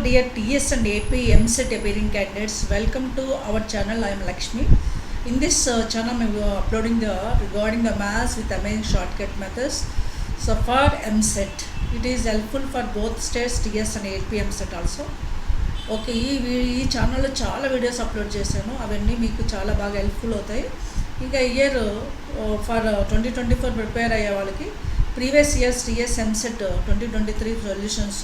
dear TS and AP MSET appearing candidates, welcome to our channel. I am Lakshmi. In this channel I am uploading regarding the maths with amazing shortcut methods. So for MSET it is helpful for both states TS and AP MSET also. Okay, ఈ ఛానల్లో చాలా videos upload చేశాను, అవన్నీ మీకు చాలా బాగా helpful అవుతాయి. ఇంకా ఇయర్ ఫర్ 2024 ప్రిపేర్ అయ్యే వాళ్ళకి previous years TS EAMCET 2023 solutions,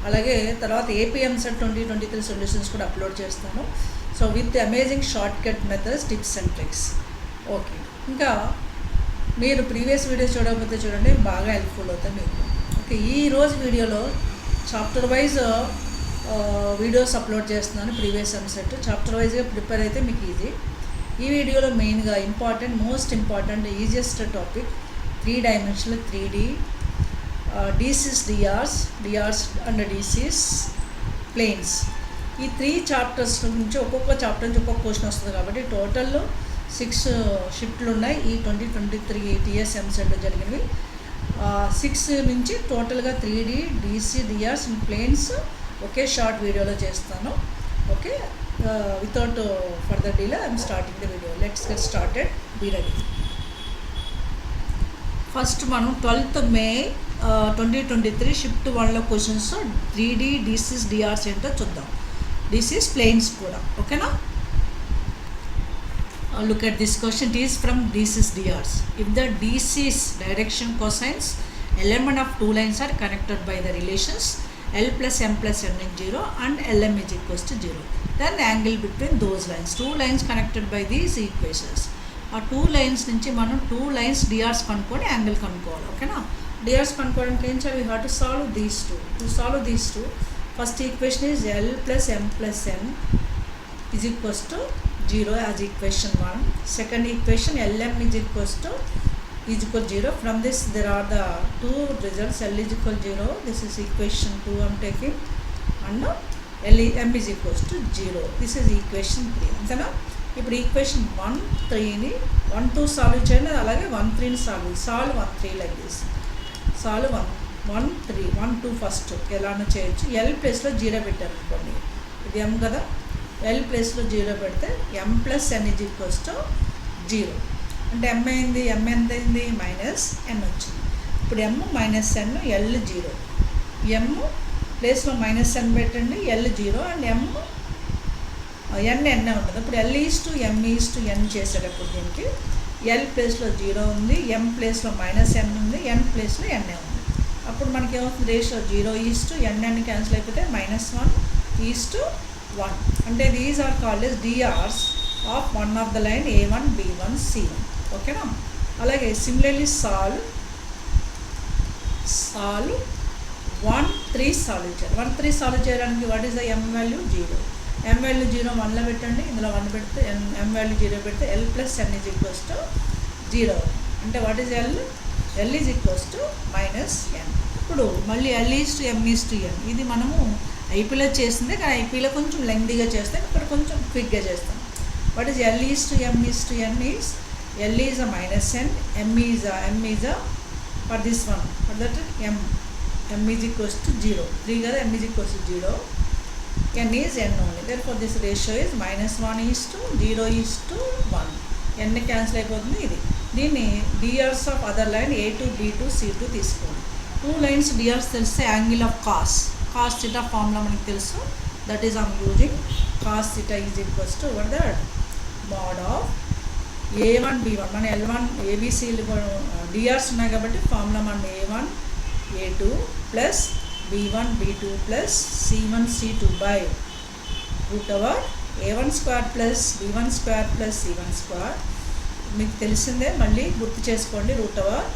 అలాగే తర్వాత ఏపీ ఎంసెట్ 2023 సొల్యూషన్స్ కూడా అప్లోడ్ చేస్తాను. So with amazing short cut methods, tips and tricks. Okay, ఇంకా మీరు ప్రీవియస్ వీడియోస్ చూడకపోతే చూడండి, బాగా హెల్ప్ఫుల్ అవుతాయి మీకు. ఓకే, ఈరోజు వీడియోలో చాప్టర్ వైజ్ వీడియోస్ అప్లోడ్ చేస్తున్నాను. ప్రీవియస్ ఎంసెట్ చాప్టర్ వైజ్గా ప్రిపేర్ అయితే మీకు ఈజీ. ఈ వీడియోలో మెయిన్గా most important easiest topic 3 dimensional 3D, DCs, DRs and DCs, planes. ఈ 3 చాప్టర్స్ నుంచి ఒక్కొక్క చాప్టర్ నుంచి ఒక్కొక్క క్వశ్చన్ వస్తుంది కాబట్టి టోటల్ 6 షిఫ్ట్లు ఉన్నాయి ఈ 2023 టీఎస్ ఎంసెట్లో జరిగినవి. 6 నుంచి టోటల్గా 3D, DC, DRs and planes ఒకే షార్ట్ వీడియోలో చేస్తాను. Okay, without further delay I'm starting the video. Let's get started, be ready. First మనం 12th May 2023 షిఫ్ట్ 1లో క్వశ్చన్స్ 3D, DCs, DRs ఏంటో చూద్దాం. DCs, ప్లేన్స్ కూడా. ఓకేనా? Look at this question. It is from DCs, DRs. If the DCs direction cosines element of two lines are connected by the relations L plus M plus N is 0 and LM is equals to 0, then the angle between those lines, two lines connected by these equations. ఆ 2 lines నుంచి మనం 2 lines DRs కనుక్కొని angle కనుక్కోవాలి. ఓకేనా? DRs కనుక్కోవడానికి ఏం చేయాలి? We have to solve these two. To solve these two, first equation is L plus M plus N is equals to 0 as equation 1. Second equation LM is equal 0. From this there are the two results. L is equal 0, this is equation 2 I am taking, and M is equals to 0, this is equation 3. అంతేనా? ఇప్పుడు equation 1, 3ని 1, 2 solve చేయండి, అలాగే 1, 3ని solve 1, 3 like this. Solve 1, 3, 1, 2 first ఎలానో చేయొచ్చు. L ప్లేస్లో 0 పెట్టారు అనుకోండి, ఇది M కదా, ఎల్ ప్లేస్లో 0 పెడితే M plus N is equals to 0. అంటే M అయింది, M ఎంత అయింది? -N వచ్చింది. ఇప్పుడు M minus N, L 0. M ప్లేస్లో -N పెట్టండి, L 0 అండ్ N ఉంటుంది. ఇప్పుడు L is to M is to N చేసేటప్పుడు దీనికి L ప్లేస్లో 0 ఉంది, M ప్లేస్లో -N ఉంది, N ప్లేస్లో N ఉంది. అప్పుడు మనకి ఏమవుతుంది? Ratio 0 is to N cancel అయిపోతే -1 is to 1. అంటే these are called as DRs of one of the line A1, B1, C1. ఓకేనా? అలాగే సిమిలర్లీ సాల్వ్ 1, 3 సాల్వ్ చేయాలి. 1, 3 సాల్వ్ చేయడానికి what is the M value? 0. M value 0 1లో పెట్టండి, ఇందులో 1 పెడితే M value 0 పెడితే L plus N is equals to 0. అంటే what is L? L is equals to -N. ఇప్పుడు మళ్ళీ L is to M is to N, ఇది మనము ఐపీలో చేసిందే, కానీ ఐపీలో కొంచెం లెంగ్తీగా చేస్తాం, ఇక్కడ కొంచెం క్విక్గా చేస్తాం. What is L is to M is to N is L is a -N, M is a for this one, for that M is equals to 0. 3 కదా, M is equals to 0, N is N only. Therefore this ratio is -1 is to 0 is to 1. N cancel అయిపోతుంది. ఇది దీన్ని DRs of other line A2, B2, C2 తీసుకోండి. 2 lines DRs తెలిస్తే angle of cos theta formula మనకి తెలుసు. That is I'm using cos theta is equals to what that mod of A1, B1. మన L1 ABC DRs ఉన్నాయి కాబట్టి formula మనం A1, A2 plus B1, B2 plus C1, C2 by root over A1 square plus B1 square plus C1 square. మీకు తెలిసిందే, మళ్ళీ గుర్తు చేసుకోండి. Root over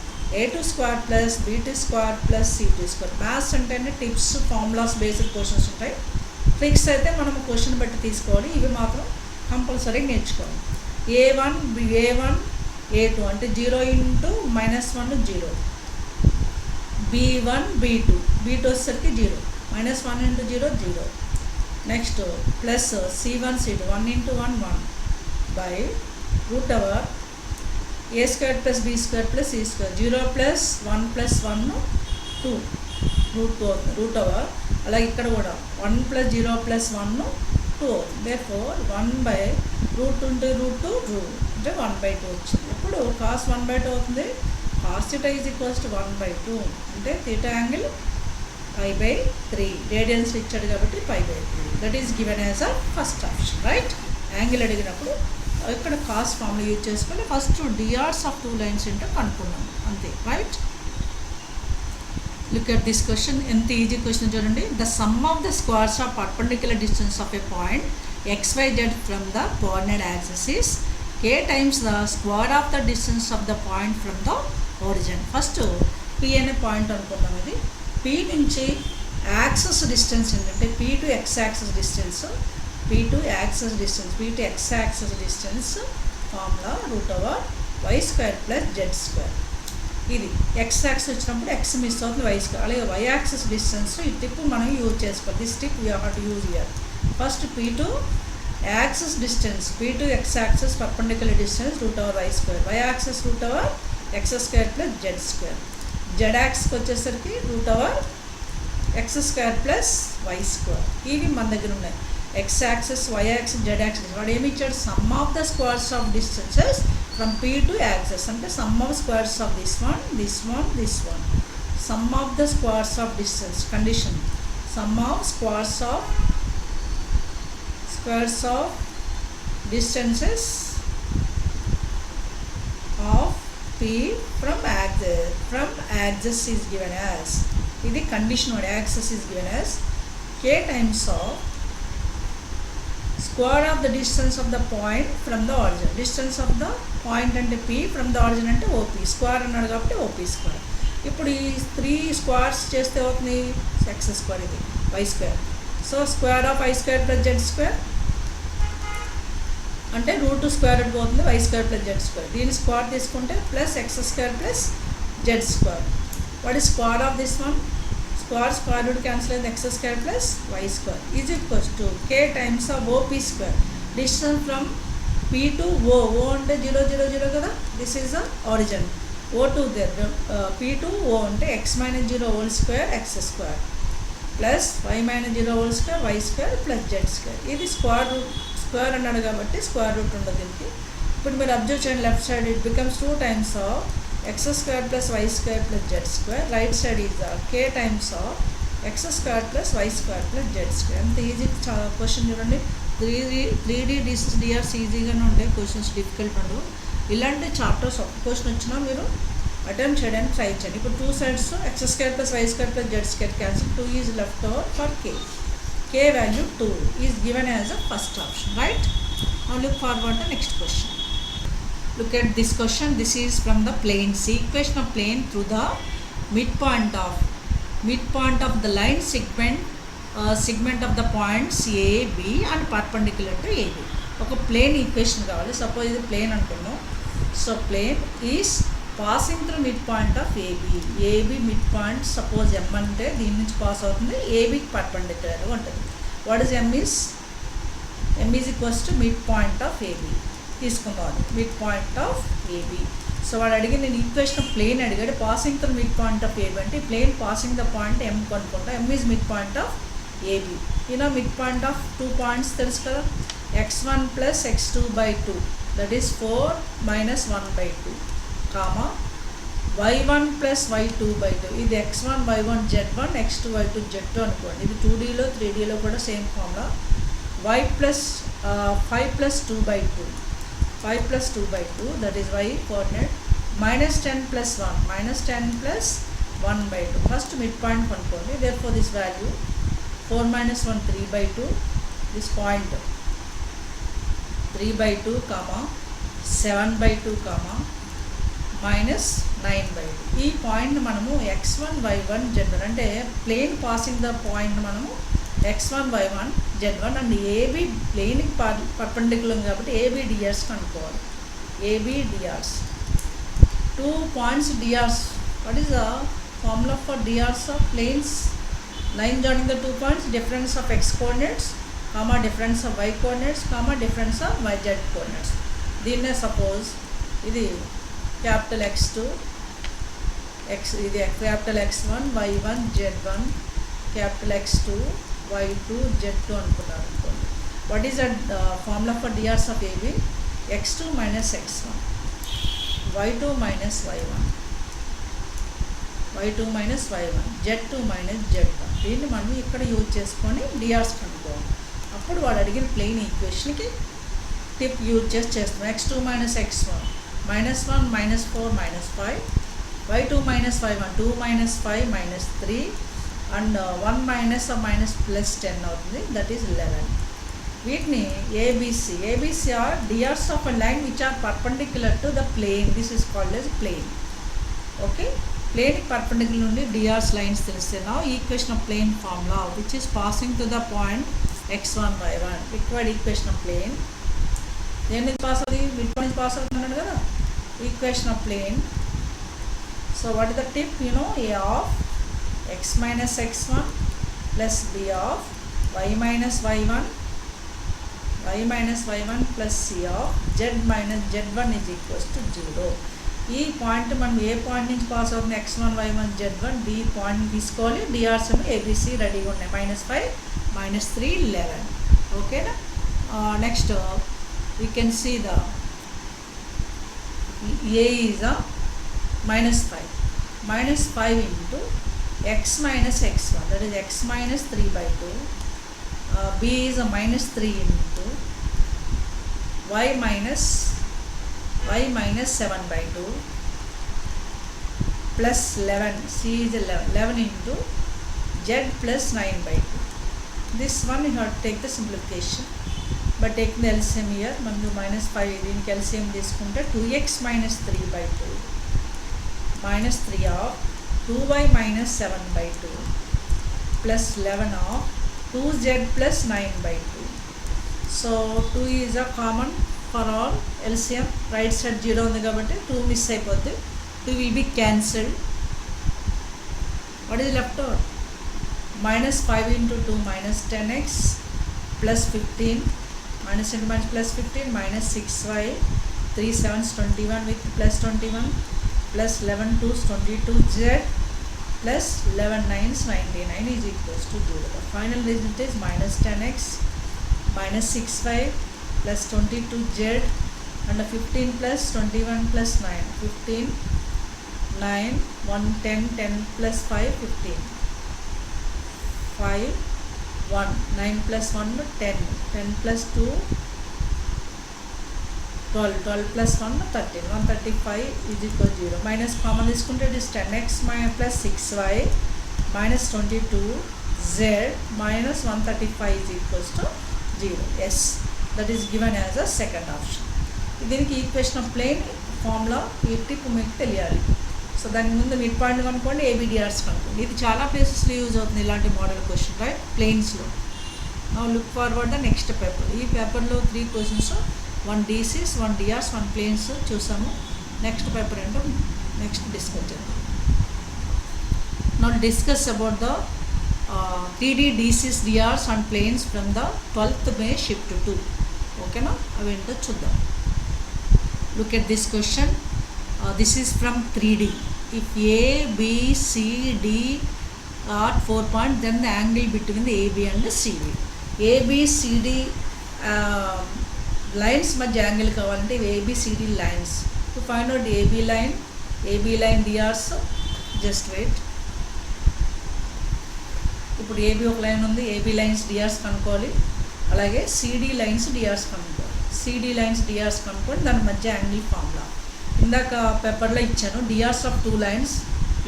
A2 square plus B2 square plus C2 square. Maths అంటేనే tips, formulas, basic questions ఉంటాయి. Tricks అయితే మనం question బట్టి తీసుకోవాలి, ఇవి మాత్రం కంపల్సరీ నేర్చుకోవాలి. A1, A2 అంటే 0 ఇంటూ -1 0, B1, B2 వచ్చేసరికి 0, -1 into 0 0. Next plus C1, C2 1 into 1 1 by root over A square plus B square plus C square. 0 plus 1 plus 1 2 root over అలాగే ఇక్కడ కూడా 1 + 0 + 1 2. therefore 1/√2 × √2 2 అంటే 1/2 వచ్చింది. ఇప్పుడు cos 1/2 అవుతుంది. cos θ = 1/2 అంటే θ యాంగిల్ π/3. రేడియన్స్ ఇచ్చాడు కాబట్టి π/3. That is given as a first option, right. Angle అడిగినప్పుడు ఇక్కడ కాస్ ఫార్ములా యూజ్ చేసుకొని ఫస్ట్ డిఆర్స్ ఆఫ్ 2 లైన్స్ ఏంటో కనుక్కున్నాం అంతే, right. Look at this question. ఎంత ఈజీ క్వశ్చన్ చూడండి. The sum of the squares of perpendicular distance of a point XYZ from the coordinate axis is k times the square of the distance of the point from the origin. First P అనే point అనుకున్నాం. ఇది P నుంచి access distance ఏంటంటే P to X access distance, P to access distance, P to X access distance formula √y² + z². ఇది X access వచ్చినప్పుడు X miss అవుతుంది, y². అలాగే y access distance ఈ టిప్ మనం యూజ్ చేసుకోవాలి. This tip you have to use here. First P to access distance, P to X access perpendicular distance √y², y access √x² + z². z యాక్సెస్కి వచ్చేసరికి √x² + y². ఇవి మన దగ్గర ఉన్నాయి. X axes, y axes, z axes. వాడు ఏమి ఇచ్చాడు? Sum of the squares of distances from P to axes అంటే sum of squares of this one, this one, this one. Sum of the squares of distance condition. Sum of squares of distances of P from axis is given as, ఇది condition వాడు. Axes is given as k times of square of the distance of the point from the origin. Distance of the point అంటే P, from the origin అంటే OP. Square అన్నాడు కాబట్టి OP². ఇప్పుడు ఈ 3 squares చేస్తే అవుతుంది x², ఇది y². So square of y² + z² అంటే √² పోతుంది, y² + z². దీని స్క్వేర్ తీసుకుంటే +x² + z². What is square of this one? Square root cancel అయింది, x² + y² is equals to k times of OP². Distance from P to O. O అంటే 0 0 0 కదా, this is the origin. O to there, P to O అంటే x - 0 whole square x² + y - 0 whole square y² + z². ఇది square అన్నాడు కాబట్టి square root ఉండదు దీనికి. ఇప్పుడు మీరు అబ్జర్వ్ చేయండి, left side it becomes 2 times of x² + y² + z². Right side is k times of x² + y² + z². ఎంత easy question చూడండి. 3D డిఆర్స్ ఈజీగానే ఉంటాయి, క్వశ్చన్స్ డిఫికల్ట్ ఉండవు. ఇలాంటి చాప్టర్స్ ఒక క్వశ్చన్ వచ్చినా మీరు అటెంప్ట్ చేయడానికి ట్రై చేయండి. ఇప్పుడు 2 sides x² + y² + z² cancel, 2 is left over for k. K value 2 is given as a first option, right? Now look forward to next question. Look at this question. This is from the plane. See equation of plane through the midpoint of the line segment of the points A, B and perpendicular to AB. ఒక plane equation కావాలి. Suppose ఇది plane అనుకున్నాం. So plane is passing through mid point of AB mid point suppose M అంటే దీని నుంచి pass అవుతుంది, ఏబికి perpendicular ఉంటుంది. What is M is equals to mid point of AB తీసుకుందాం. Mid point of AB. So వాడు అడిగి నేను ఈక్వేషన్ ఆఫ్ ప్లేన్ అడిగాడు. Passing through mid point of AB అంటే plane passing the point M కనుక్కుంటా. M is mid point of AB. ఈయన mid point of 2 points తెలుసు కదా, x1 + x2/2 that is 4 - 1/2 comma y1 + y2/2. ఇది x1 y1 z1 x2 y2 z2 అనుకోండి. ఇది 2Dలో 3Dలో కూడా same formula. y + 5 + 2/2 5 + 2/2 that is y coordinate. -10 + 1 -10 + 1/2. First mid point కనుక్కోండి. Therefore this value 4 - 1 3/2. This point 3/2 comma 7/2 comma -9/2. ఈ పాయింట్ మనము x1 y1 z1 అంటే ప్లేన్ పాసింగ్ ద పాయింట్ మనము x1 y1 z1 and AB ప్లేన్కి పర్పెండిక్యులర్ కాబట్టి AB DRs కనుక్కోవాలి. AB DRs 2 points DRs. What is the formula for DRs of planes? Line joining the 2 points, difference of x coordinates comma difference of y coordinates comma difference of yz coordinates. దీన్నే suppose ఇది capital X2 ఇది capital X1 y1 z1 capital x2 y2 z2 అనుకున్నారు అనుకోండి. What is the formula for DRs of AB? x2 minus x1 y2 minus y1 y2 minus y1 z2 minus z1. దీన్ని మనం ఇక్కడ use చేసుకొని DRs కనుక్కోవాలి. అప్పుడు వాడు అడిగిన ప్లెయిన్ ఈక్వేషన్కి టిప్ యూజ్ చేస్తాం. x2 minus x1 minus 1 minus 4 minus 5 y2 minus y1 2 minus 5 minus 3 and 1 minus minus plus 10 అవుతుంది, దట్ ఈస్ 11. వీటిని ABC are DRs of a line which are perpendicular to the plane. This is called as plane. Okay, ప్లేన్కి perpendicular నుండి DRs lines తెలిస్తే నా equation of plane formula which is passing to the point x1 y1 required equation of plane. దేని pass అవుతుంది? Mid point pass అవుతున్నాడు కదా, equation of plane. So what is the tip? You know, a of x minus x1 plus b of y minus y1 plus c of z minus z1 is equals to 0. ఈ point మనం ఏ point నుంచి pass అవుతుంది? x1 y1 z1 the point తీసుకోవాలి. DRs ABC రెడీగా ఉన్నాయి. -5 -3 11. ఓకేనా? Next we can see the a is a -5 into x minus x1, that is x minus 3/2. B is a -3 into y minus 7/2 plus 11. C is 11 into z plus 9/2. This one you have to take the simplification. But taking the LCM here, మనకు -5 దీనికి LCM తీసుకుంటే 2x minus 3/2 minus 3 of 2y minus 7/2 plus 11 of 2z plus 9/2. So 2 is a common for all. LCM right side 0 ఉంది కాబట్టి 2 miss అయిపోద్ది. 2 will be cancelled. What is left over? -5 into 2 minus 10x plus 15 minus into minus plus 15 minus 6y 3 7s 21 with plus 21 plus 11 2s 22z plus 11 9s 99 is equals to 0. The final result is minus 10x minus 6y plus 22z and 15 plus 21 plus 9 15 9 1 10 10 plus 5 15 5 1 9 plus 1 10 10 plus 2 12 12 plus 1 13 135 is equal to 0. Minus common తీసుకుంటే it is 10x plus 6y minus 22z minus 135 is equals to 0. Yes, that is given as a second option. దీనికి equation of plane formula ఈ tip మీకు తెలియాలి. So దాని ముందు mid point కనుక్కోండి, ఏబిడిఆర్స్ కనుక్కోండి. ఇది చాలా ప్లేసెస్లో యూజ్ అవుతుంది ఇలాంటి మోడల్ క్వశ్చన్, రైట్, ప్లేన్స్లో. Now look forward the next paper. ఈ పేపర్లో 3 క్వశ్చన్స్, 1 DCs, 1 DRs, 1 ప్లేన్స్ చూసాము. నెక్స్ట్ పేపర్ ఏంటో నెక్స్ట్ డిస్కస్ చేద్దాం. Now discuss about the 3D DCs, DRs and planes from the 12th May shift 2. ఓకేనా? అవి ఏంటో చూద్దాం. Look at this question. This is from 3D. If A, B, C, D are 4 points, then the angle between the AB and the CD. AB, CD lines మధ్య angle కావాలంటే ABCD lines. To find out AB line DRs, just wait. ఇప్పుడు AB ఒక line ఉంది, AB lines DRs కనుక్కోవాలి. అలాగే CD lines DRs కనుక్కోవాలి. CD lines DRs కనుక్కొని దాని మధ్య యాంగిల్ ఫార్ములా ఇందాక పేపర్లో ఇచ్చాను. DRs of 2 lines,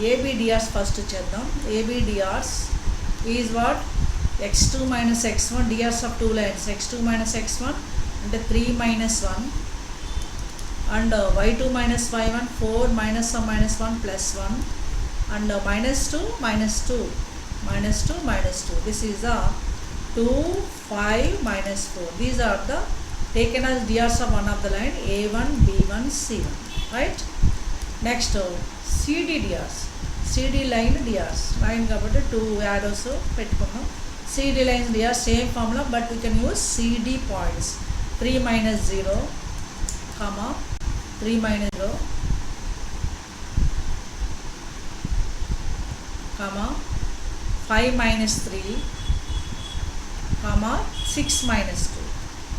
AB DRs first చేద్దాం. AB DRs is what? x2 minus x1, DRs of 2 lines x2 minus x1 అంటే 3 minus 1 and y2 minus y1 4 minus 1 plus 1 and -2 this is the 2 5 minus 4. These are the taken as DRs of one of the line A1 B1 C1, right? Next CD DRs, CD line DRs line కాబట్టి 2 arrows పెట్టుకున్నాం. CD lines DRs same formula but we can use CD points. 3 minus 0 comma 3 minus 0 comma 5 minus 3, 6 minus 2.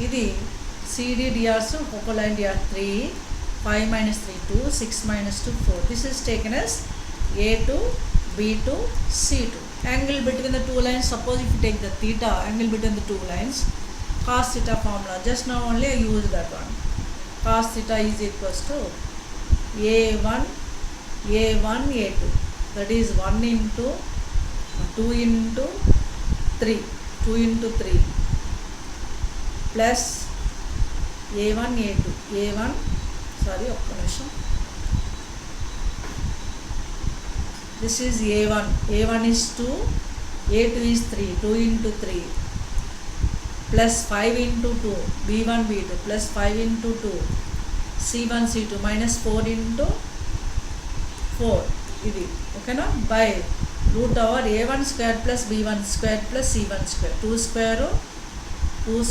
ఇది CDDRs ఒక line DR 3, 5 minus 3 2, 6 minus 2 4. This is taken as A2, B2, C2. Angle between the two lines, suppose if you take the theta, angle between the two lines, cos theta formula, just now only I use that one. Cos theta is equals to A1, A2. That is 1 into 2 into 3, 2 into 3 plus A1, A2. A1, sorry, ఒక్క నిమిషం. This is A1. A1 is 2, A2 is 3, 2 into 3 plus 5 into 2, B1, B2 plus 5 into 2, C1, C2 minus 4 into 4. ఇది ఓకేనా, by root over A1 square plus B1 square plus C1 square, 2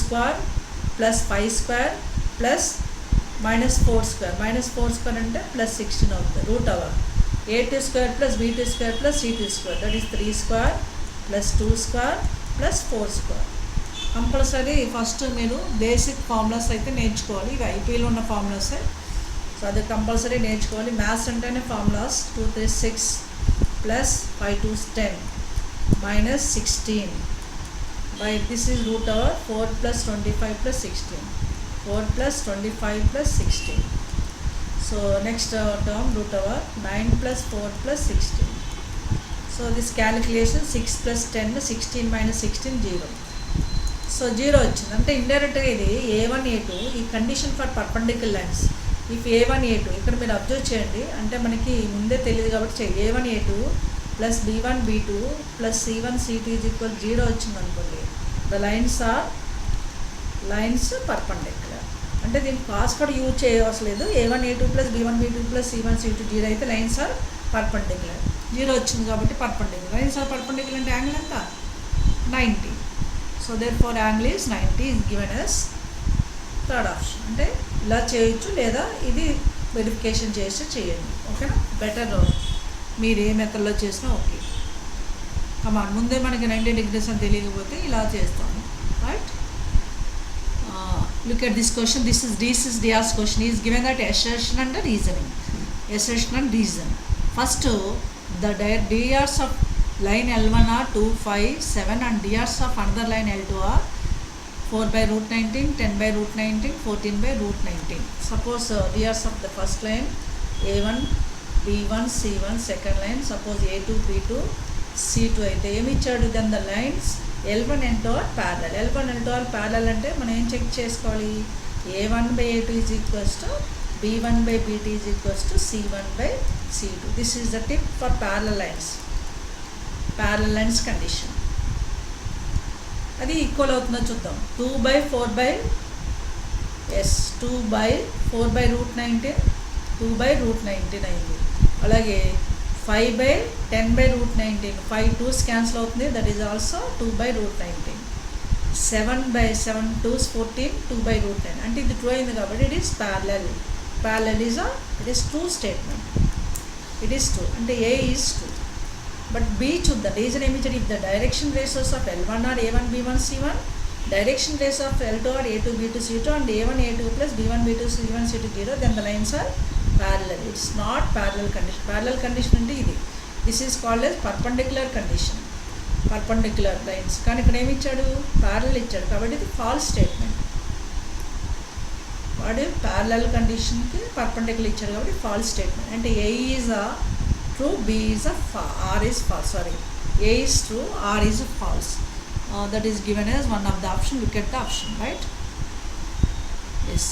square plus 5 square plus minus 4 square, minus 4 square అంటే plus 16 అవుతుంది. Root over A2 square plus B2 square plus C2 square, that is 3 square plus 2 square plus 4 square. Compulsory first మీరు basic formulas అయితే నేర్చుకోవాలి. ఇవి ఐపీలో ఉన్న ఫార్ములాసే, so అది compulsory నేర్చుకోవాలి. Maths అంటేనే formulas. 2 3 6 plus 5 2 10 minus 16 by this is root over 4 plus 25 plus 16, 4 plus 25 plus 16. So next term root over 9 plus 4 plus 16. So this calculation 6 plus 10, 16 minus 16 0. So 0 వచ్చింది అంటే ఇండైరెక్ట్గా ఇది A1 A2 ఈ condition for perpendicular lines. If A1 A2 ఇక్కడ మీరు observe చేయండి, అంటే మనకి ముందే తెలియదు కాబట్టి చేయండి. A1 A2 plus B1 B2 plus C1 C2 is equal 0 వచ్చింది అనుకోండి. The lines are lines perpendicular. అంటే దీనికి కాస్ కూడా యూజ్ చేయవలసిన లేదు. A1 A2 plus B1 B2 plus C1 C2 0 అయితే లైన్స్ ఆర్ పర్పెండిక్యులర్. 0 వచ్చింది కాబట్టి పర్పెండిక్యులర్. లైన్స్ ఆర్ పర్పెండిక్యులర్ అంటే యాంగిల్ ఎంత 90. So therefore angle is 90 is given as third option. అంటే ఇలా చేయొచ్చు లేదా ఇది వెరిఫికేషన్ చేసి చేయండి. ఓకేనా, బెటర్ మీరు ఏ మెథడ్లో చేసినా ఓకే. కమాన్ ముందే మనకి 90 degrees అని తెలియకపోతే ఇలా చేస్తాము. Right, look at this question. This is DR's question. He is given that assertion and reasoning. Assertion and reason. First, the DRs of line L1 are 2, 5, 7 and DRs of another line L2 are 4 by root 19, 10 by root 19, 14 by root 19. Suppose DRs of the first line A1, B1, C1, second line suppose A2, B2, C2 అయితే ఏమి ఇచ్చాడు. Then the lines L1 L2 are parallel. L1 L2 are parallel అంటే మనం ఏం check చేసుకోవాలి. A1 by A2 is equals to B1 by B2 is equals to C1 by C2. This is the tip for parallel lines. Parallel lines condition. అది equal అవుతుందో చూద్దాం. 2 by 4 by root 19, 2 by root 19 అయింది. అలాగే 5 by 10 by root 19, 5 2s cancel అవుతుంది, that is also 2 by root 19. 7 by 7 2s 14, 2 by root 9. అంటే ఇది true అయింది కాబట్టి it is parallel. Parallel is it is true statement. It is true అంటే A is true. But B చూద్దాం. Reason ఏమి ఇచ్చాడు. If the direction ratios of L1 are A1 B1 C1, direction ratio of L2 are A2 B2 C2 and A1 A2 plus B1 B2 C1 C2 0, then the lines are parallel. It's not parallel condition. Parallel condition అంటే ఇది. This is called as perpendicular condition. Perpendicular lines. కానీ ఇక్కడ ఏమి ఇచ్చాడు, parallel ఇచ్చాడు కాబట్టి ఇది false statement. వాడు parallel conditionకి perpendicular ఇచ్చాడు కాబట్టి false statement. అంటే A is a true, B is a R is false. Sorry, A is true, R is false. That is given as one of the option. Look at the option, right? Yes,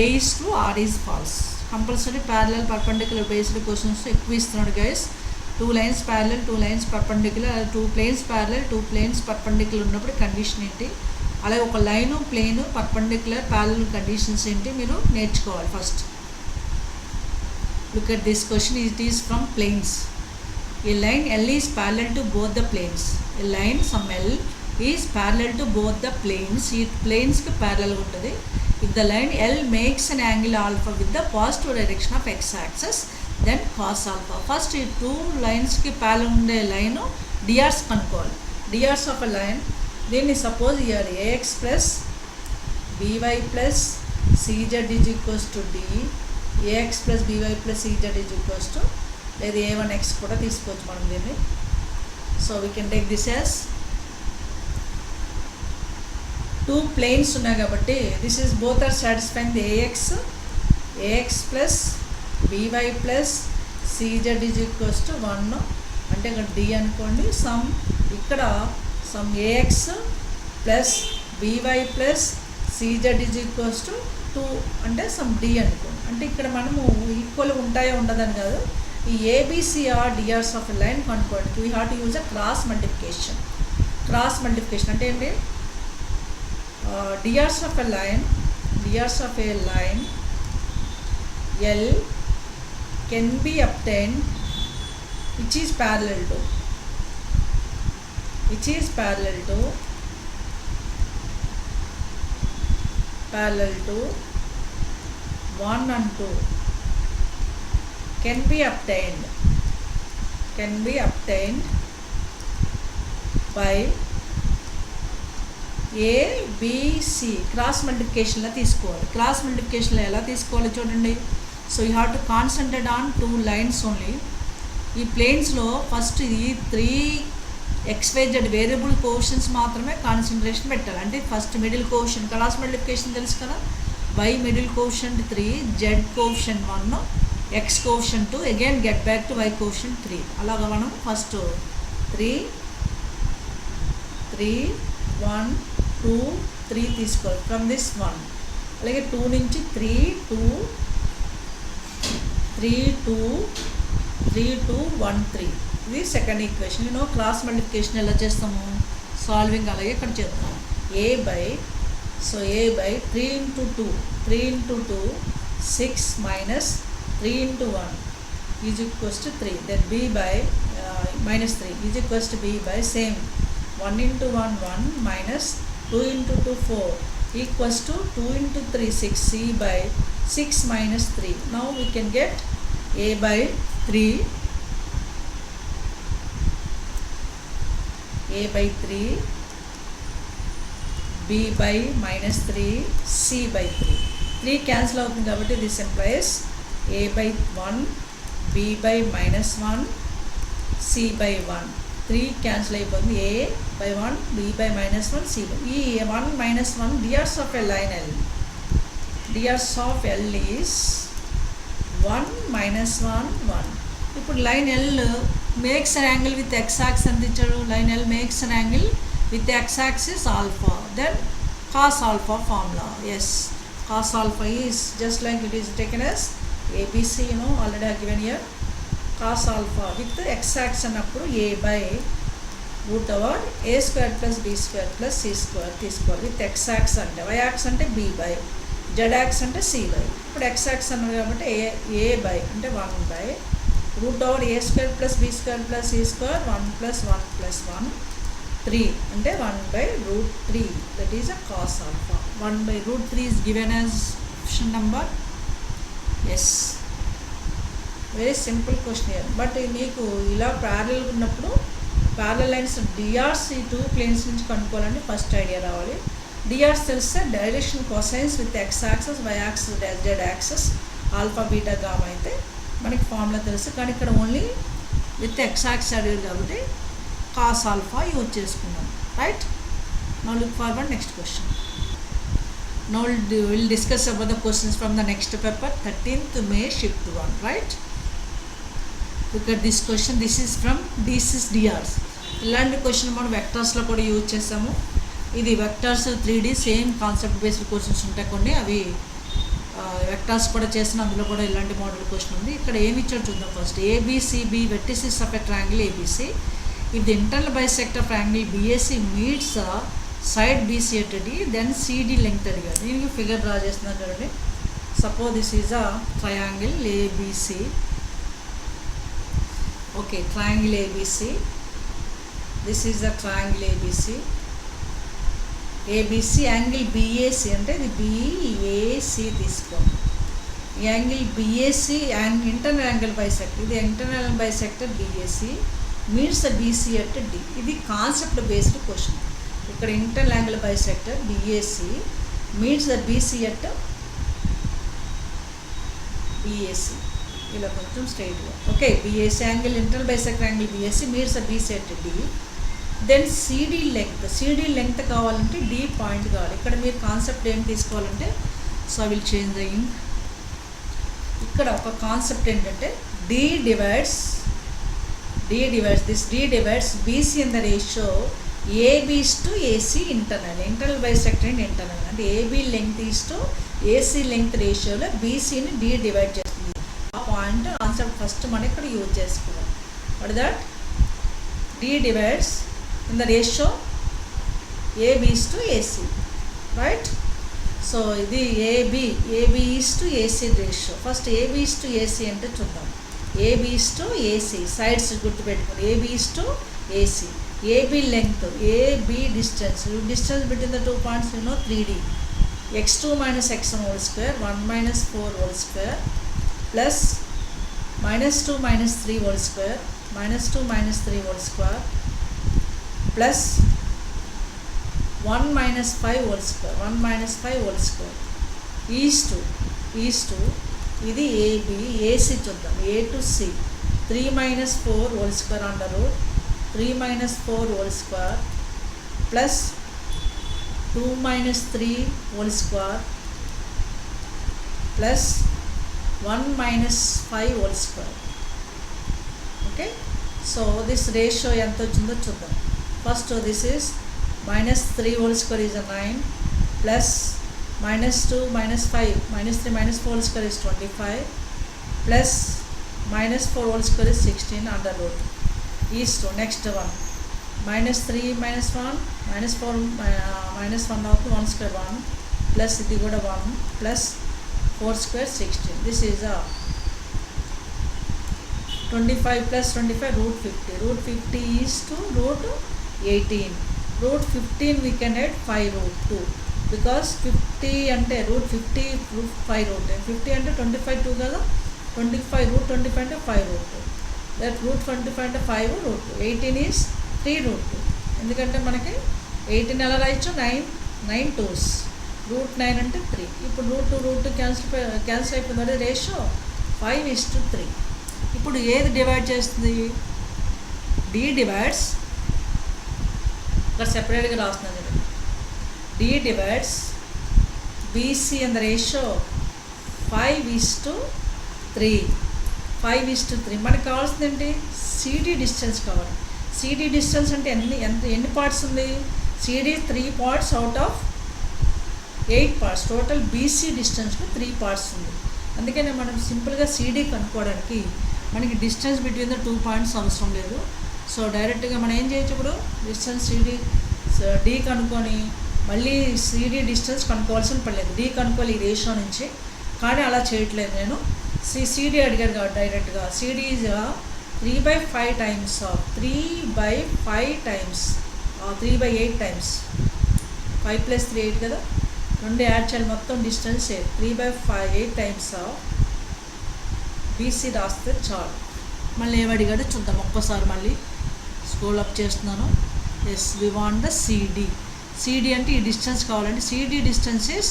A is true, R is false. Compulsory parallel perpendicular based questions ఎక్కువ ఇస్తున్నాడు guys. 2 lines parallel, 2 lines perpendicular, 2 planes parallel, 2 planes perpendicular ఉన్నప్పుడు condition ఏంటి, అలాగే ఒక line plane perpendicular parallel conditions ఏంటి మీరు నేర్చుకోవాలి first. Look at this question. It is from planes. A line L is parallel to both the planes. A line some L is parallel to both the planes. ఈ planes కి parallel ఉంటుంది. If the line L makes an angle alpha with the positive direction of x axis, then cos alpha. First ఈ 2 lines కి parallel ఉండే line DRs కనుక్కోవాలి. DRs of a line, దీన్ని suppose ఇవ్వాలి a x plus b y plus సిజెడ్ is equals to d, a x plus b y plus సిజెడ్ is equals to, లేదా a1x కూడా తీసుకోవచ్చు మనం దీన్ని. So we can take this as 2 planes ఉన్నాయి కాబట్టి this is both are satisfying the a x plus b y plus సిజెడ్ ఈజ్ ఈక్వల్స్ టు 1, అంటే ఇక్కడ డి అనుకోండి. ఇక్కడ some a x plus b y plus సిజెడ్ ఈజ్ ఈక్వల్స్ టు 2 అంటే సమ్ డి అనుకోండి. అంటే ఇక్కడ మనము ఈక్వల్ ఉంటాయో ఉండదని కాదు, ఈ ABC are DRs of a line కనుక్కోవడానికి we have to use a cross multiplication. Cross multiplication అంటే ఏంటి? DRs of a line L can be obtained which is parallel to 1 and 2 can be obtained by A, B, C. Cross మల్టిప్లికేషన్లో తీసుకోవాలి. Cross మల్టిప్లికేషన్లో ఎలా తీసుకోవాలి చూడండి. So you have to concentrate on 2 lines only. ఈ ప్లేన్స్లో ఫస్ట్ ఈ 3 XYZ variable quotients మాత్రమే కాన్సన్ట్రేషన్ పెట్టాలి. అంటే first middle quotient, cross multiplication తెలుసు కదా, Y middle quotient 3, Z quotient 1, X quotient 2, again get back to Y quotient 3. అలాగా మనం ఫస్ట్ 3 1 2 3 తీసుకోవాలి ఫ్రమ్ దిస్ 1. అలాగే 2 నుంచి 3 2 1 3. ఇది సెకండ్ ఈక్వేషన్. క్రాస్ మల్టిప్లికేషన్ ఎలా చేస్తాము, సాల్వింగ్ అలాగే ఇక్కడ చేస్తాము. A by 3 into 2 6 minus 3 into 1 is equals to 3. Then B by minus 3 is equals to B by same 1 into 1 1 minus 2 into 2 4 equals to 2 into 3 6. C by 6 minus 3. Now we can get A by 3 B by minus 3 C by 3 cancel అవుతుంది కాబట్టి this implies A by 1 B by minus 1 C by 1. 3 cancel అయిపోతుంది. A by 1 B by minus 1 C by. ఈ 1 minus 1 DRs of a line L. DRs of L is 1 minus 1 1. ఇప్పుడు line L makes an angle with X axis ఎంత ఇచ్చాడు? Line L makes an angle with x axis alpha, then cos alpha formula. Yes, cos alpha is just like it is taken as ABC, already I given here. Cos alpha with the x axis annappudu A by root over A square plus B square plus C square తీసుకోవాలి. with x axis అంటే y axis అంటే B by, z axis అంటే C by. ఇప్పుడు x axis అన్నది కాబట్టి A by అంటే 1 by root over A square plus B square plus C square 1 plus 1 plus 1 3 అంటే 1 by root 3. that is a cos alpha. 1 by root 3 is given as option number. Yes, very simple question here. But మీకు ఇలా parallel ఉన్నప్పుడు parallel lines DRs ఈ 2 planes నుంచి కనుక్కోవాలంటే first idea రావాలి. DRs తెలిస్తే direction cosines with x axis, y axis, z axis, alpha beta gamma అయితే మనకి ఫార్ములా తెలుసు. కానీ ఇక్కడ ఓన్లీ విత్ ఎక్స్ యాక్సెస్ అడిగారు కాబట్టి cos alpha యూజ్ చేసుకున్నాం. Right, now look forward next question. Now we'll discuss about the questions from the next paper, 13th May shift 1. Right, look at this question. This is from DRs. ఇలాంటి question మనం వెక్టర్స్లో కూడా use చేసాము. ఇది vectors 3D same concept based questions ఉంటాయి కొన్ని. అవి vectors కూడా చేసిన అందులో కూడా ఇలాంటి మోడల్ క్వశ్చన్ ఉంది. ఇక్కడ ఏమి ఇచ్చాడు చూద్దాం. First ABCB vertices of a triangle ABC. If the internal bisector of triangle BAC meets side BC at D, then CD length అడిగారు. దీనికి ఫిగర్ డ్రా చేస్తున్నాను చూడండి. Suppose this is a triangle ABC. Okay, triangle ABC. This is the triangle ABC. ABC angle BAC అంటే ఇది BAC తీసుకోండి. ఈ angle BAC internal angle bisector, ఇది internal bisector BAC. Meets the BC at D. ఇది concept based question. ఇక్కడ internal angle bisector BAC meets the BC at BAC. ఇలా కొంచెం స్ట్రైట్గా okay. BAC angle internal bisector angle BAC meets the BC at D. Then CD length కావాలంటే D point కావాలి. ఇక్కడ మీరు concept ఏం తీసుకోవాలంటే, so I will change the ink. ఇక్కడ ఒక కాన్సెప్ట్ ఏంటంటే D divides BC in the ratio AB is to AC internal bisector and internal. అంటే AB length is to AC length రేషియోలో బీసీని డి డివైడ్ చేస్తుంది. ఆ పాయింట్ కాన్సెప్ట్ ఫస్ట్ మనం ఇక్కడ యూజ్ చేసుకున్నాం. What that D divides in the ratio AB is to AC, right. So ఇది AB is to AC ratio. First AB is to AC అంటే చూద్దాం. AB is to AC sides గుర్తుపెట్టుకోండి. AB is to AC. AB length, AB distance between the 2 points 3D. x2 minus x1 whole square 1 minus 4 whole square plus -2 minus 3 whole square -2 minus 3 whole square plus 1 minus 5 whole square is to ఇది AB. AC చూద్దాం. A to C 3 minus 4 whole square under root 3 minus 4 whole square plus 2 minus 3 whole square plus 1 minus 5 whole square. Okay, so this ratio ఎంత వచ్చిందో చూద్దాం. First this is -3 whole square is a 9 plus -2 minus 5 -3 minus 4 whole square is 25 plus -4 whole square is 16 under root is to next one -3 minus 1 -4 minus 1 అవుతుంది 1 square 1 plus ఇది కూడా 1 plus 4 square 16. This is a 25 plus 25 root 50. Root 50 is to root 18. Root 15 we can add 5 root 2 because 50 అంటే root 50 root 5 root 50 అంటే 25 2 కదా 25 root 25 అంటే 5 root 2. That root 25 అంటే 5 root 2. 18 is 3 root 2. ఎందుకంటే మనకి 18 ఎలా రాయొచ్చు 9 2s root 9 అంటే 3. ఇప్పుడు root 2 క్యాన్సిల్ అయిపోయింది. రేషియో 5:3. ఇప్పుడు ఏది డివైడ్ చేస్తుంది? డి డివైడ్స్, ఇక్కడ సెపరేట్గా రాస్తున్నాను. D divides BC in the ratio 5:3. మనకు కావాల్సింది ఏంటి? సిడి డిస్టెన్స్ కావాలి. సిడి డిస్టెన్స్ అంటే ఎన్ని పార్ట్స్ ఉంది? CD 3 parts out of 8 parts. Total BC డిస్టెన్స్కి 3 parts ఉంది. అందుకని మనం సింపుల్గా సిడి కనుక్కోవడానికి మనకి డిస్టెన్స్ బిట్వీన్ ద 2 పాయింట్స్ అవసరం లేదు. సో డైరెక్ట్గా మనం ఏం చేయొచ్చు, ఇప్పుడు డిస్టెన్స్ సిడి డి కనుక్కొని మళ్ళీ సిడి డిస్టెన్స్ కనుక్కోవాల్సిన పడలేదు. డి కనుక్కోవాలి ఈ రేషియో నుంచి, కానీ అలా చేయట్లేదు నేను. సిడి అడిగారు కాబట్టి డైరెక్ట్గా CD is 3/5 times of 3/5 times 3/8 times 5 + 3 8 కదా, 2 యాడ్ చేయాలి, మొత్తం డిస్టెన్స్ 3/8 times ఆఫ్ బీసీ రాస్తే చాలు. మళ్ళీ ఏమడిగాడో చూద్దాం ఒక్కసారి. మళ్ళీ స్క్రోల్ అప్ చేస్తున్నాను. As we want the CD అంటే ఈ డిస్టెన్స్ కావాలంటే CD distance is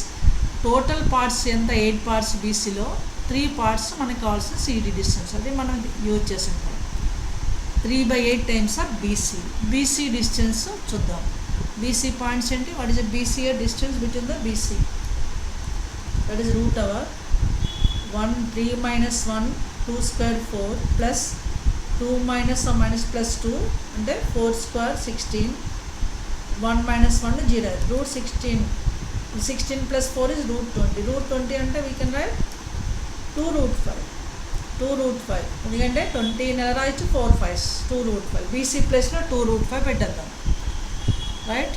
total parts ఎంత 8 parts బీసీలో 3 parts మనకు కావాల్సిన సిడి డిస్టెన్స్. అది మనం యూజ్ చేసాం. 3/8 times ఆఫ్ బీసీ డిస్టెన్స్ చూద్దాం. బీసీ పాయింట్స్ ఏంటి? What is the BC distance between the BC? That is root over 1 3 minus 1 2 square 4 plus 2 minus or minus plus 2 అంటే 4 square 16 1 minus 1 0 root 16 plus 4 is root 20. root 20 అంటే we can write 2 root 5 ఎందుకంటే 20 నెల రాయొచ్చు 4 5s 2 root 5. BC ప్లేస్లో 2 root 5 పెట్టేద్దాం, right.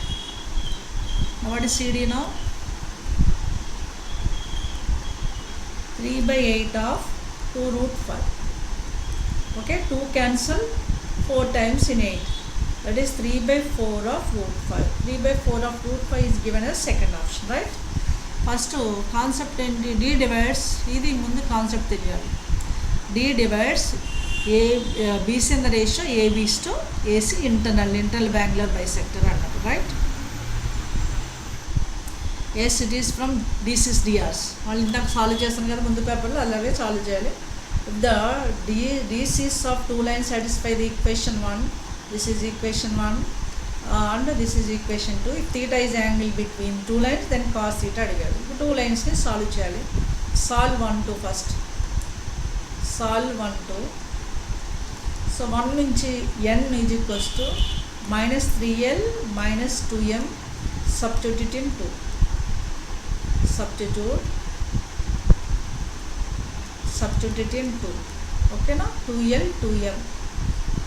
What is CD now? 3/8 of 2 root 5. Okay, 2 cancel 4 times in 8. That is 3/4 of root 5. 3/4 of root 5 is given as second option, right? First concept ఏంటి? D divides. ఇది ముందు concept తెలియాలి. D divides BC in the ratio AB to AC internal Bangalore bisector అన్నట్టు, right. Yes it is from DC's DRs. వాళ్ళు ఇందాక solve చేస్తాను కదా ముందు పేపర్లో, అలాగే సాల్వ్ చేయాలి. The DC's of 2 lines satisfy the equation 1, this is equation 1 and this is equation 2. if theta is angle between 2 lines then cos theta అడిగాడు. 2 linesని solve చేయాలి. Solve 1 2 first, solve 1 2. సో 1 నుంచి n is equals to -3l - 2m, substitute in 2, substitute in 2, ఓకేనా. 2l 2m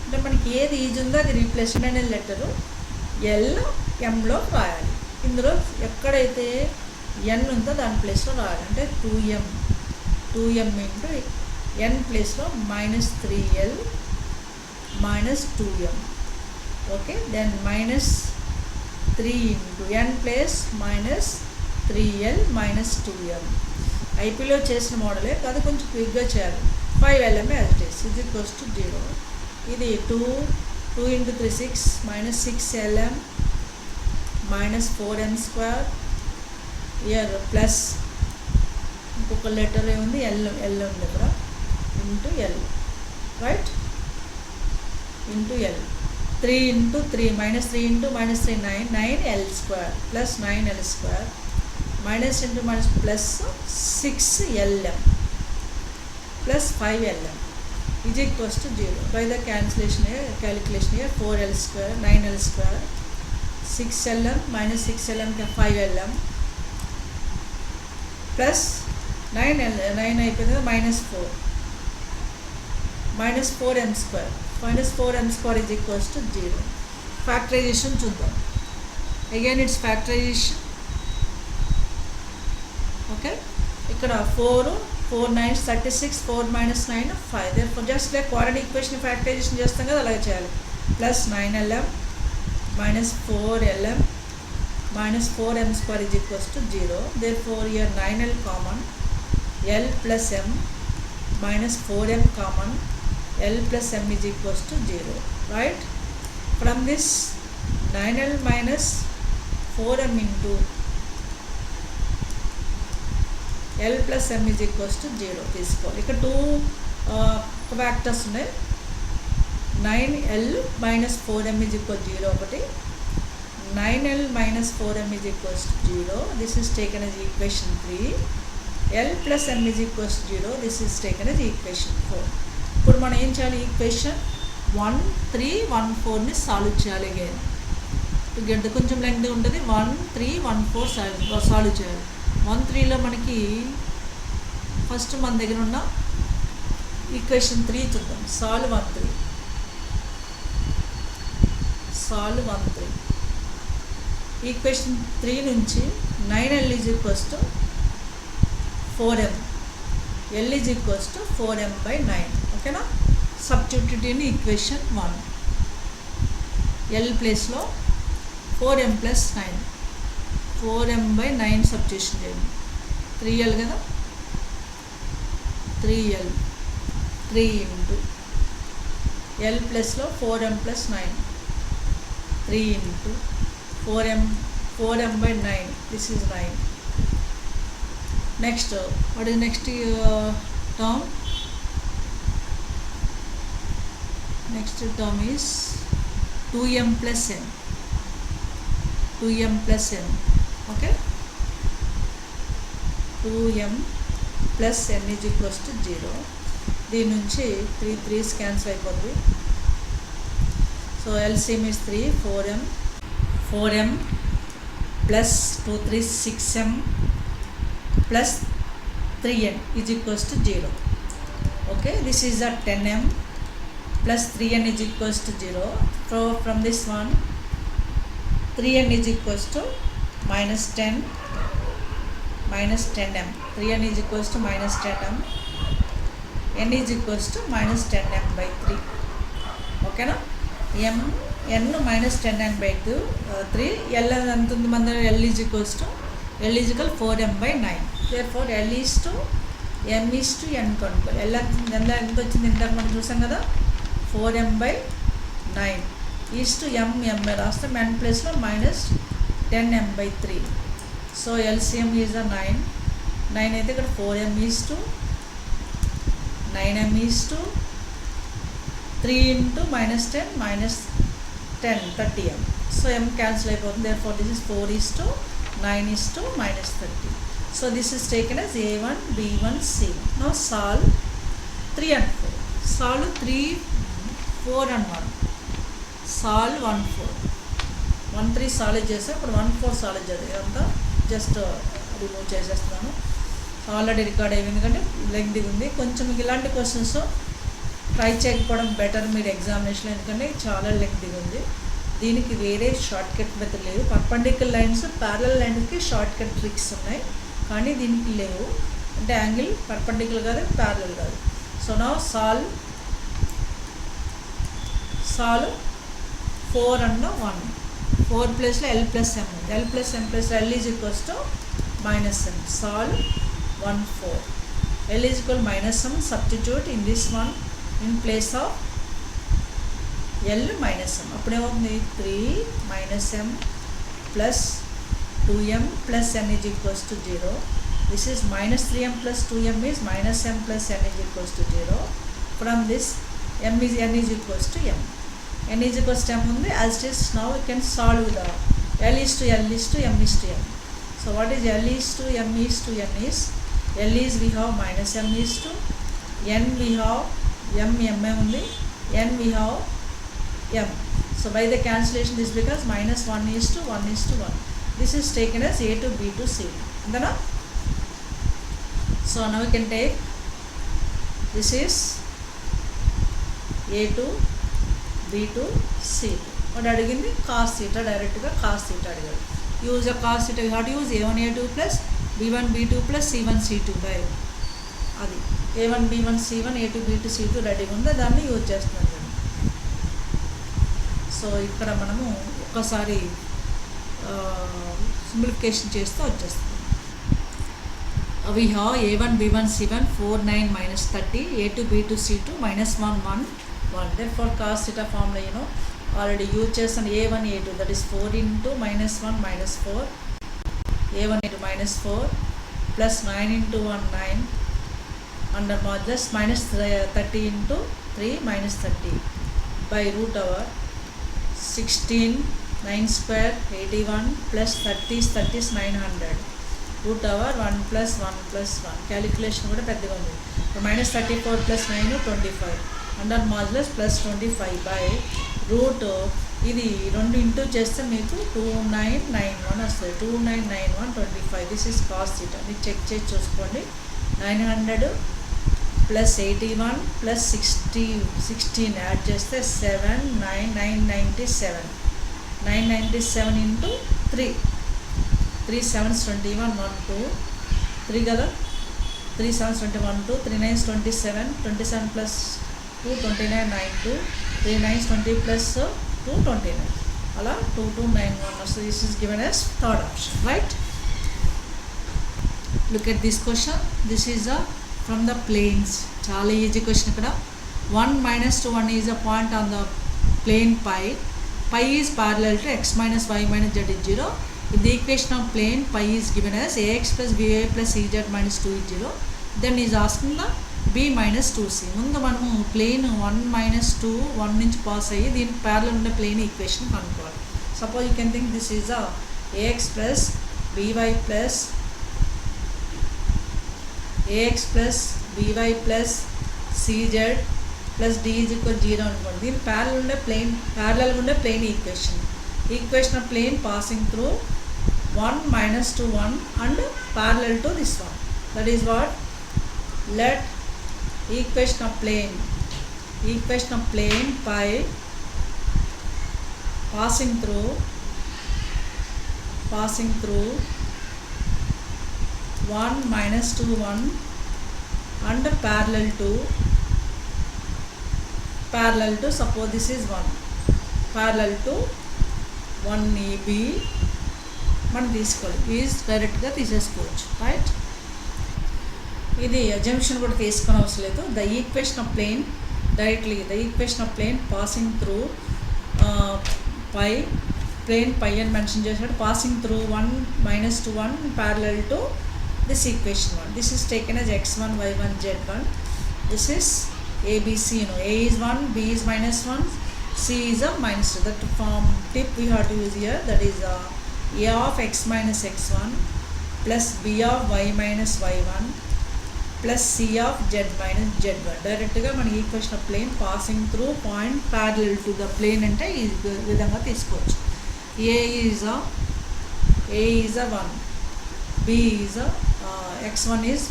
అంటే మనకి ఏది is ఉందో అది replacement అనే లెటరు ఎల్ ఎంలో రాయాలి. ఇందులో ఎక్కడైతే ఎన్ ఉందో దాని ప్లేస్లో రాయాలి. అంటే 2m ఇంటూ ఎన్ ప్లేస్లో -3l - 2m, okay. Then -3 into n place -3l - 2m. ఐపీలో చేసిన మోడలే కాదు, కొంచెం క్విక్గా చేయాలి. 5lm as it is is equals to 0. ఇది 2 × 3 6 -6lm -4m², ఇయర్ ప్లస్ ఇంకొక లెటర్ ఏముంది ఎల్ ఉంది ఇక్కడ, into L, right, into L. 3 × 3 -3 × -3 9l² plus 9l² minus into minus plus 6lm plus 5lm is equals to 0. By the calculation here 4l² 9l² 6lm minus 6lm ka 5lm plus 9 అయిపోయింది minus 4m² is equals to 0. Factorization చూద్దాం. Again it's factorization. Okay, ఇక్కడ 4 9 36 4 - 9 5. therefore just like quadratic equation factorization చేస్తాం కదా అలాగే చేయాలి. Plus 9lm minus 4lm minus 4m² is equals to 0. therefore here 9l common, l plus m minus 4m common, l plus m is equals to 0, right. from this 9l minus 4m into l plus m is equals to 0 తీసుకోవాలి. ఇక్కడ 2 factors ఉన్నాయి. 9l minus 4m is equal to 0 ఒకటి, 9l minus 4m is equals to 0. this is taken as equation 3. l plus m is equals to 0. this is taken as equation 4. ఇప్పుడు మనం ఏం చేయాలి, equation 1 3 1 4ని solve చేయాలి. Again గంట కొంచెం length ఉంటుంది. 1 3 1 4 solve చేయాలి. 1 3లో మనకి ఫస్ట్ మన దగ్గర ఉన్న ఈక్వేషన్ 3 చూద్దాం. సాల్వ్ 1 3 ఈక్వేషన్ 3 నుంచి 9l is equals to 4m, l is equals to 4m/9, ఓకేనా. సబ్స్టిట్యూట్ ఇన్ ఈక్వేషన్ 1, l ప్లేస్లో 4m + 9, 4m/9 సబ్స్టిట్యూషన్ చేయండి. 3l కదా, 3l 3 ఇంటూ l ప్లస్లో 4m + 9 3 into 4m/9 this is 9. Next what is next term? Next term is 2m + n, 2m + n, okay. 2m + n is equals to 0. దీని నుంచి 3 3s cancel అయిపోతుంది. So LCM is 3 4m plus 2 3 6m plus 3n is equals to 0. okay, this is a 10m plus 3n is equals to 0. so from this one 3n is equals to -10 minus 10m, 3n is equals to -10m, n is equals to -10m/3, ఓకేనా. n -10m/3, l ఎంత ఉంది మన దగ్గర, l is equal 4m/9. therefore l is to m/n కనుక్కోవాలి. ఎంత వచ్చింది ఇందాక మనం చూసాం కదా, 4m/9 m రాస్తే n ప్లేస్లో -10m/3. సో LCM ఈజ్ 9 అయితే ఇక్కడ 4m/9m 3 × -10 30m. So m cancel అయిపోతుంది. therefore this is 4:9 -30. So this is taken as A1, B1, C1. Now solve 3 and 4. Solve 3, 4 and 1. Solve 1, 4. 1, 3 solve చేస్తే ఇప్పుడు 1, 4 సాల్వ్ చేయాలి. ఇదంతా just remove చేసేస్తున్నాను. Already record అయ్యింది ఎందుకంటే లెంగ్తీగా ఉంది. కొంచెం మీకు ఇలాంటి క్వశ్చన్స్ ట్రై చేయకపోవడం బెటర్ మీరు ఎగ్జామినేషన్లో, ఎందుకంటే చాలా లెంగ్తీగా ఉంది. దీనికి వేరే షార్ట్ కట్ మెథడ్ లేదు. పర్పెండిక్యులర్ లైన్స్ ప్యారలల్ లైన్స్కి షార్ట్ కట్ ట్రిక్స్ ఉన్నాయి, కానీ దీనికి లేవు. అంటే యాంగిల్ పర్పెండిక్యులర్ కాదు, ప్యారలల్ కాదు. సో నా సాల్వ్ 4 and 1. 4 ప్లేస్లో L+M ఉంది. L+M ప్లేస్లో L is equals to -m. Solve 1, 4. L is equal -m. Substitute in this one in place of L -m. అప్పుడేమవుతుంది 3 -m plus 2m plus n is equals to 0. This is -3m plus 2m is -m plus n is equals to 0. From this n is equals to m. n is equals to m ఉంది. As it is now you can solve the L is to m is to m. So what is L is to m is to n is L is we have -m is to n we have m ఉంది, n we have m. So by the cancellation this becomes -1 is to 1 is to 1. This is taken as A to B to C. Then so now we can take this is A to B to C. What అడిగింది cos theta, డైరెక్ట్గా cos theta అడిగాడు. Use a cos theta, we have to use A1 A2 plus B1 B2 plus C1 C2 by అది A1 B1 C1 A2 B2 C2 రెడీగా ఉందో దాన్ని use చేస్తున్నాను. So ఇక్కడ మనము ఒక్కసారి సింప్లిఫికేషన్ చేస్తే వచ్చేస్తుంది. we have A1 B1 C1 4 9 -30 A2 B2 C2 -1 1 1. therefore cos theta formula already use చేస్తాను. A1 A2 that is 4 into -1 -4 A1 into -4 plus 9 into 1 9 under modulus -30 into 3 -30 by root over 16 9 square 81 plus 30 is 900 root over 1 plus 1 plus 1. calculation కూడా పెద్దగా ఉంది. -34 plus 9 25 under modulus plus 25 by root ఇది 2 into చేస్తే మీకు 2991 వస్తుంది. 2991 25. This is cos theta. మీరు check చేసి చూసుకోండి. 900 ప్లస్ 81 ప్లస్ 16 యాడ్ చేస్తే 997 997 ఇంటూ 3 3 7s 21 1 2 3 కదా, 3 7s 21 2 3 9s 27 27 plus 2 29 92 3 9s 20 plus 2 29 అలా 2291 వస్తుంది. This is given as third option, right. Look at this question. This is from the planes. చాలా easy question. ఇక్కడ 1 - 1 is a point on the plane pi is parallel to x minus y minus z is 0. If the equation of plane pi is given as ax plus by plus ez minus 2 is 0, then is asking the b minus 2c. ముందు మనము plane 1 - 2 1 నుంచి pass అయ్యి దీనికి parallel ఉన్న plane equation కనుక్కోవాలి. Suppose you can think this is ax plus by plus cz plus d is equal 0 అనుకోండి. దీని parallel ఉండే plane equation of plane passing through 1 - 2 1 and parallel to this one. That is what let equation of plane pi passing through 1 - 2 1 and parallel to suppose this is 1 parallel to 1AB మనం తీసుకోవాలి. Is డైరెక్ట్గా తీసేసుకోవచ్చు, right. ఇది assumption కూడా తీసుకుని అవసరం లేదు. The equation of plane directly the equation of plane passing through pi plane pi అని మెన్షన్ చేశాడు. Passing through 1 - 2 1 parallel to this equation 1. This is taken as x1 y1 z1. This is ABC. A is 1, B is -1, C is a -2. That form tip we have to use here. That is A of x minus x1 plus B of y minus y1 plus C of z minus z1. డైరెక్ట్గా మన equation of plane passing through point parallel to the plane అంటే ఈ విధంగా తీసుకోవచ్చు. A is a 1, B is a x1 is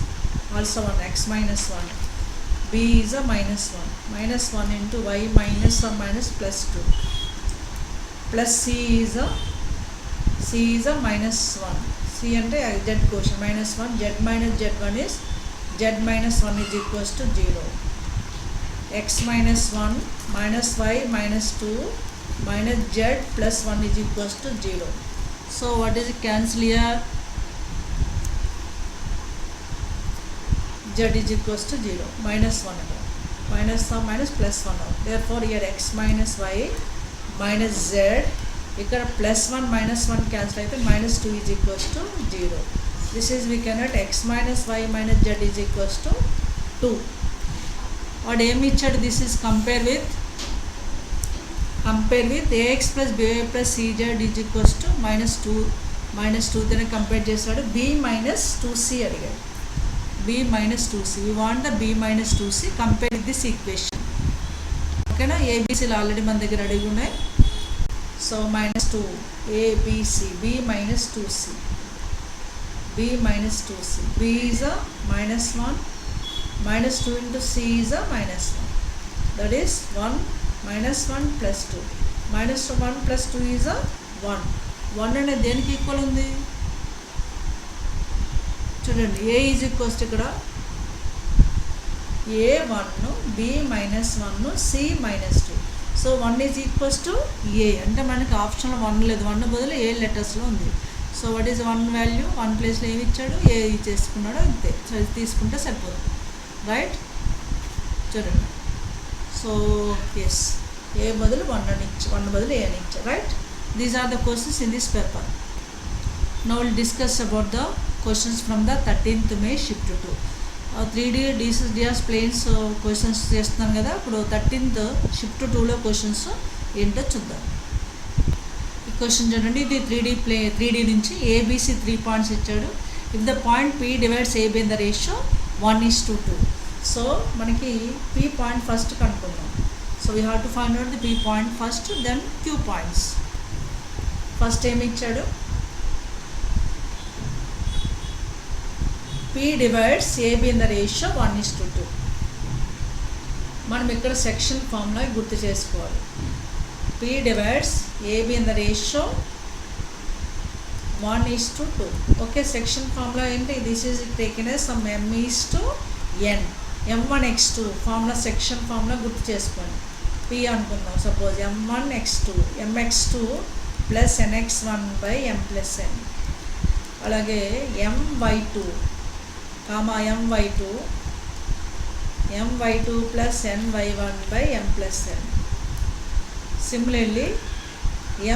also 1, x minus 1, B is a -1 into y minus or minus plus 2 plus C is a -1. C అంటే z quotient -1, z minus z1 is z minus 1 is equals to 0. X minus 1 minus y minus 2 minus z plus 1 is equals to 0. So what is it cancel here? Z is equals to 0, -1 minus or minus plus 1 out. Therefore here x minus y minus z, ఇక్కడ +1 -1 cancel అయితే -2 is equals to 0. This is we can write x minus y minus z is equals to 2. వాడు ఏమి ఇచ్చాడు? This is compare with ax plus by plus cz is equals to -2 తోనే compare చేశాడు. b minus 2c అడిగాడు. b minus 2c. We want the b minus 2c. Compare with this equation. ఓకేనా? ఏబీసీలు already మన దగ్గర అడిగి ఉన్నాయి. So -2 ABC, b minus 2c, b minus 2c. b is a -1, -2 into c is a -1. That is 1 -1 plus 2. -1 plus 2 is a 1. 1 అనేది దేనికి equal ఉంది చూడండి. ఏ is equals ఇక్కడ A1, B -1, C -2. So 1 is equals to A అంటే మనకి ఆప్షన్లో 1 లేదు, 1 బదులు ఏ లెటర్స్లో ఉంది. So what is 1 value? 1 ప్లేస్లో ఏమి ఇచ్చాడు? ఏ చేసుకున్నాడు, అంతే. సో ఇది తీసుకుంటే సరిపోతుంది, రైట్? చూడండి. సో ఎస్, ఏ బదులు 1 బదులు ఏ అని ఇచ్చాడు, right? These are the questions in this paper. Now we'll discuss about the questions from the 13th May shift 2. 3D DS planes questions చేస్తున్నాం కదా. ఇప్పుడు 13th shift 2లో క్వశ్చన్స్ ఏంటో చూద్దాం. ఈ క్వశ్చన్ చూడండి. ఇది 3D నుంచి ABC 3 పాయింట్స్ ఇచ్చాడు. If the point P divides AB in the ratio 1:2. So మనకి P పాయింట్ ఫస్ట్ కనుక్కుందాం. So we have to find out the P point first, then Q points. First ఏమి ఇచ్చాడు? P divides AB in the ratio 1:2. మనం ఇక్కడ section formula గుర్తు చేసుకోవాలి. P divides AB in the ratio 1:2. Okay, section formula ఏంటి? This is taken as some m:(n). m1x2 formula, section formula గుర్తు చేసుకోండి. P అనుకుందాం. Suppose m1x2 mx2 plus nx1 by m plus n. అలాగే my2 my2 plus ny1 by m plus n. Similarly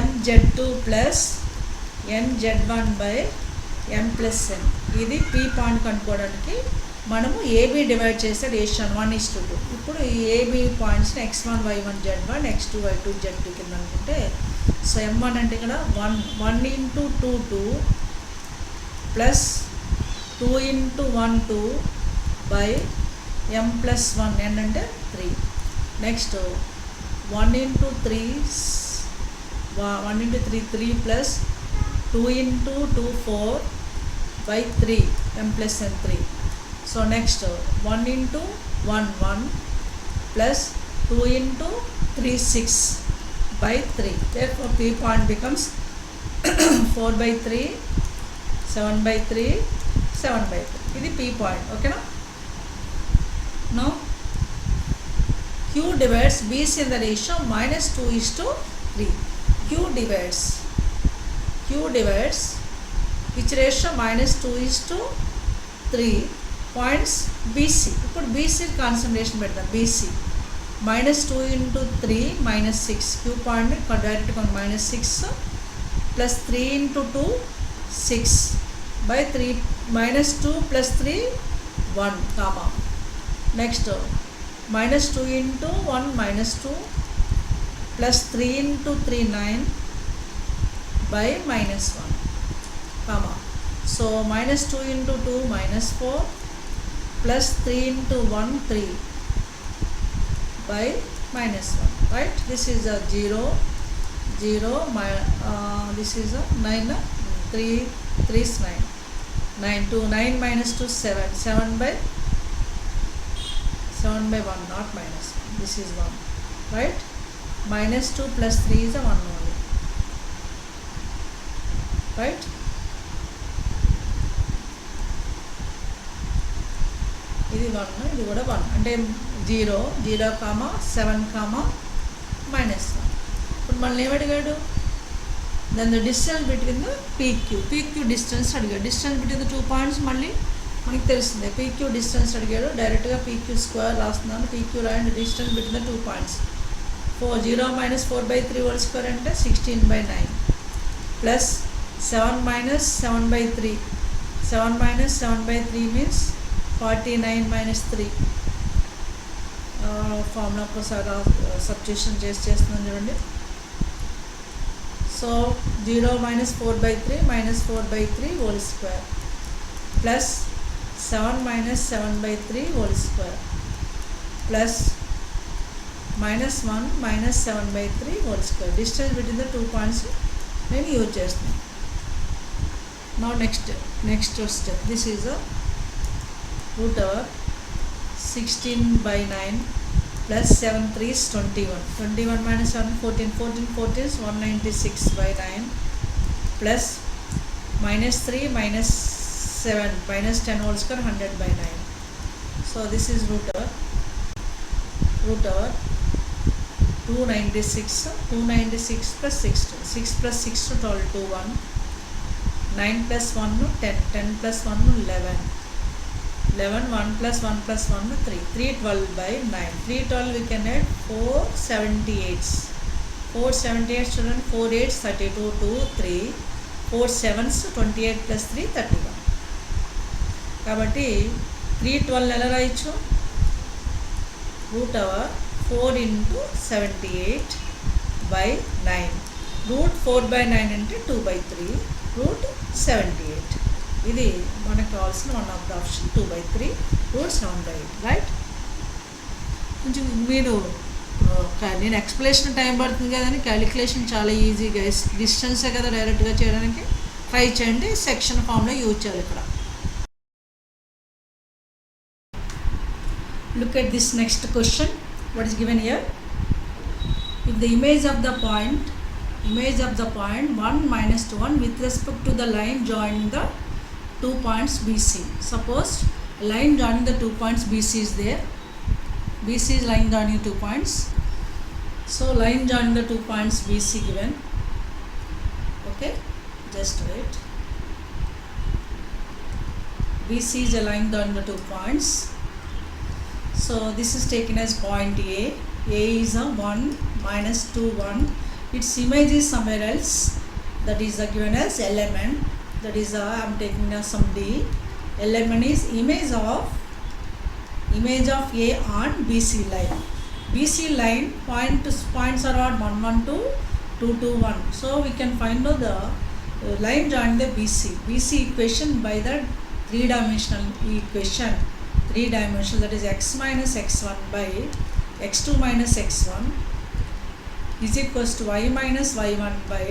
mz2 plus nz1 by m plus n. ఇది P point కనుక్కోవడానికి మనము AB divide చేసే ratio 1:2. ఇప్పుడు ఈ AB పాయింట్స్ని x1 y1 z1 x2 y2 z2 కింద అనుకుంటే, సో m1 అంటే ఇక్కడ 1 into 2 2 plus 2 into 1 2 by m plus 1 n అంటే 3. Next 1 into 3 3 plus 2 into 2 4 by 3 m plus n 3. So next 1 into 1 1 plus 2 into 3 6 by 3. Therefore P point becomes 4 by 3 7 by 3 7 by 3. ఇది P పాయింట్. ఓకేనా? No Q divides BC in the ratio -2:3. Q divides which ratio? -2:3 points BC. ఇప్పుడు BC concentration పెడతాం. BC -2 into 3 -6 queue point డైరెక్ట్గా -6 plus 3 into 2 6 by 3 -2 plus 3 1 comma. Next -2 into 1 -2 plus 3 into 3 9 by -1 comma. So -2 into 2 -4 plus 3 into 1 3 by -1, right? This is a 0 0 this is a 9 3 3 is 9 9 2 9 -2 7 7 by 1 not -1. This is 1, right? -2 plus 3 is a 1 only, right? ఇది 1 ఇది కూడా 1 అంటే 0 0 comma 7 comma -1. ఇప్పుడు మళ్ళీ ఏమడిగాడు? Then the distance between the PQ distance అడిగాడు. Distance between the 2 points మళ్ళీ మనకి తెలిసిందే. పీక్యూ డిస్టెన్స్ అడిగాడు. డైరెక్ట్గా పీక్యూ స్క్వేర్ రాస్తున్నాను. పీక్యూ రాయండి. Distance between the 2 points 0 - 4/3 whole square అంటే 16/9 ప్లస్ 7 - 7/3 7 - 7/3 మీన్స్ 49 - 3. ఫార్ములా ఒకసారి సబ్స్టిట్యూషన్ చేస్తున్నాను చూడండి. So 0 - 4/3 -4/3 whole square plus 7 - 7/3 whole square plus -1 - 7/3 whole square. Distance between the 2 points నేను యూజ్ చేస్తున్నాను. Now next step. This is a √16/9 plus 7 3 is 21. 21 minus 7 14 14 14 is 196/9 plus -3 -7 -10 whole square 100/9. So this is √296 plus 16 6 plus 6 to 12 to 1 9 plus 1 10 10 plus 1 11 11 1 plus 1 plus 1 3 312/9 312 we can add 478 children 4 8 32 2 3 4 7s 28 plus 3 31. కాబట్టి 312 ఎలా రాయొచ్చు? √4 into 78/9 √4/9 అంటే 2/3 √78. ఇది మనకు కావాల్సిన one of the option 2/3 √7/8, right? కొంచెం మీరు నేను ఎక్స్ప్లెనేషన్ టైం పడుతుంది కదండి. క్యాలిక్యులేషన్ చాలా ఈజీగా డిస్టెన్సే కదా డైరెక్ట్గా చేయడానికి ట్రై చేయండి. సెక్షన్ ఫామ్లో యూజ్ చేయాలి. ఇక్కడ look at this next question. What is given here? If the image of the point 1 - 1 with respect to the line joining the 2 points BC. Suppose a line joining the 2 points BC is there. BC is line joining 2 points. So line joining the 2 points BC given. Okay, just wait. BC is a line joining the 2 points. So this is taken as point A. A is a 1 - 2 1. Its image is somewhere else. That is given as element. That is I am taking some D. Element is image of A on BC line. BC line points are at 1 1 2 2 2 1. So we can find out the line joining the BC equation by the 3-dimensional equation. 3-dimensional, that is x minus x1 by x2 minus x1 is equals to y minus y1 by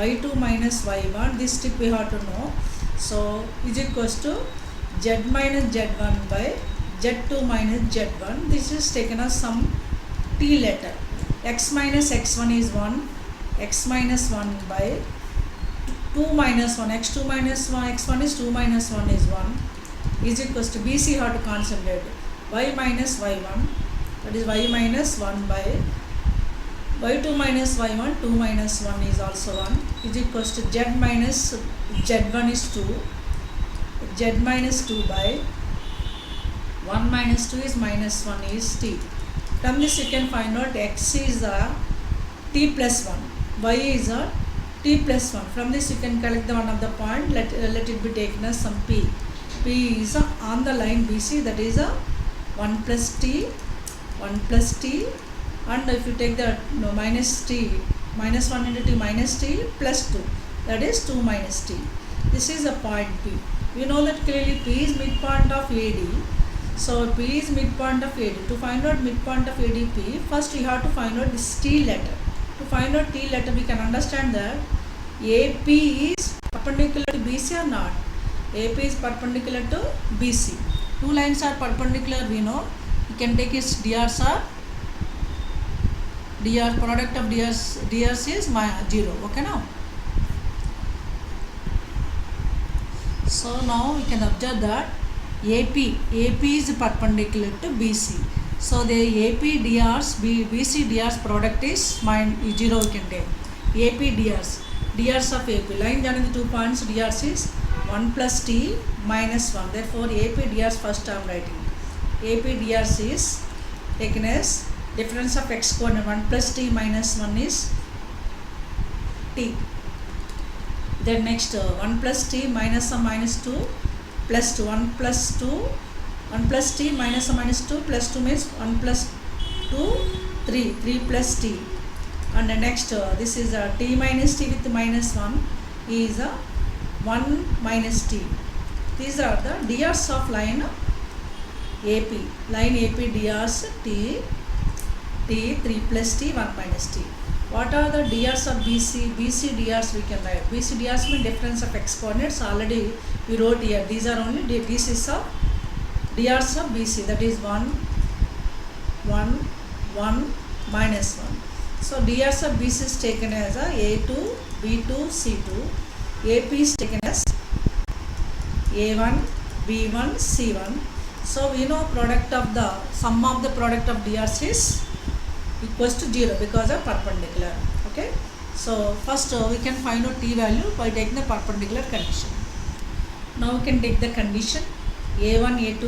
y2 minus y1. This tip we have to know. So is equals to z minus z1 by z2 minus z1. This is taken as some t letter. X minus x1 is 1, x minus 1 by 2 minus 1, x2 minus 1, x1 is 2 minus 1 is 1 is equals to BC how to concentrate y minus y1, that is y minus 1 by y2 minus y1, 2 minus 1 is also 1 is equals to z minus z1 is 2, z minus 2 by 1 minus 2 is minus 1 is t. From this you can find out x is t plus 1, y is t plus 1. From this you can collect the one of the point, let it be taken as some p. P is on the line BC, that is 1 plus t, 1 plus t, and if you take the minus t, minus 1 into t minus t plus 2, that is 2 minus t. This is a point P. We know that clearly P is midpoint of AD. So P is midpoint of AD. To find out midpoint of ADP, first we have to find out this T letter. To find out T letter, we can understand that AP is perpendicular to BC or not. AP is perpendicular to BC. Two lines are perpendicular, we know. You can take its DRs are DR, product of DRs is 0. Okay now. So now we can observe that AP is perpendicular to BC. So the AP DRs, BC DRs product is 0, we can take. AP DRs of AP. Line joining the 2 points, DRs is 1 plus t minus 1. Therefore AP DRs first I am writing. AP DRs is taken as difference of x coordinate. 1 plus t minus 1 is t. Then next 1 plus t minus a minus 2 plus 2. 1 plus 2, 1 plus t minus a minus 2 plus 2 means 1 plus 2, 3 plus t. And the next this is t minus t with minus 1 is 1 minus t. These are the DRs of line AP. Line AP DRs t 3 plus t, 1 minus t. What are the DRs of BC? BC DRs we can write. BC DRs mean difference of x coordinates. Already we wrote here. These are only DCs of DRs of BC. That is 1, 1, 1, minus 1. So DRs of BC is taken as A2, B2, C2. AP is taken as A1, B1, C1. So we know product of the sum of the product of DRs is equals to 0 because of perpendicular. Okay. So first we can find out t value by taking the perpendicular condition. Now we can take the condition A1 A2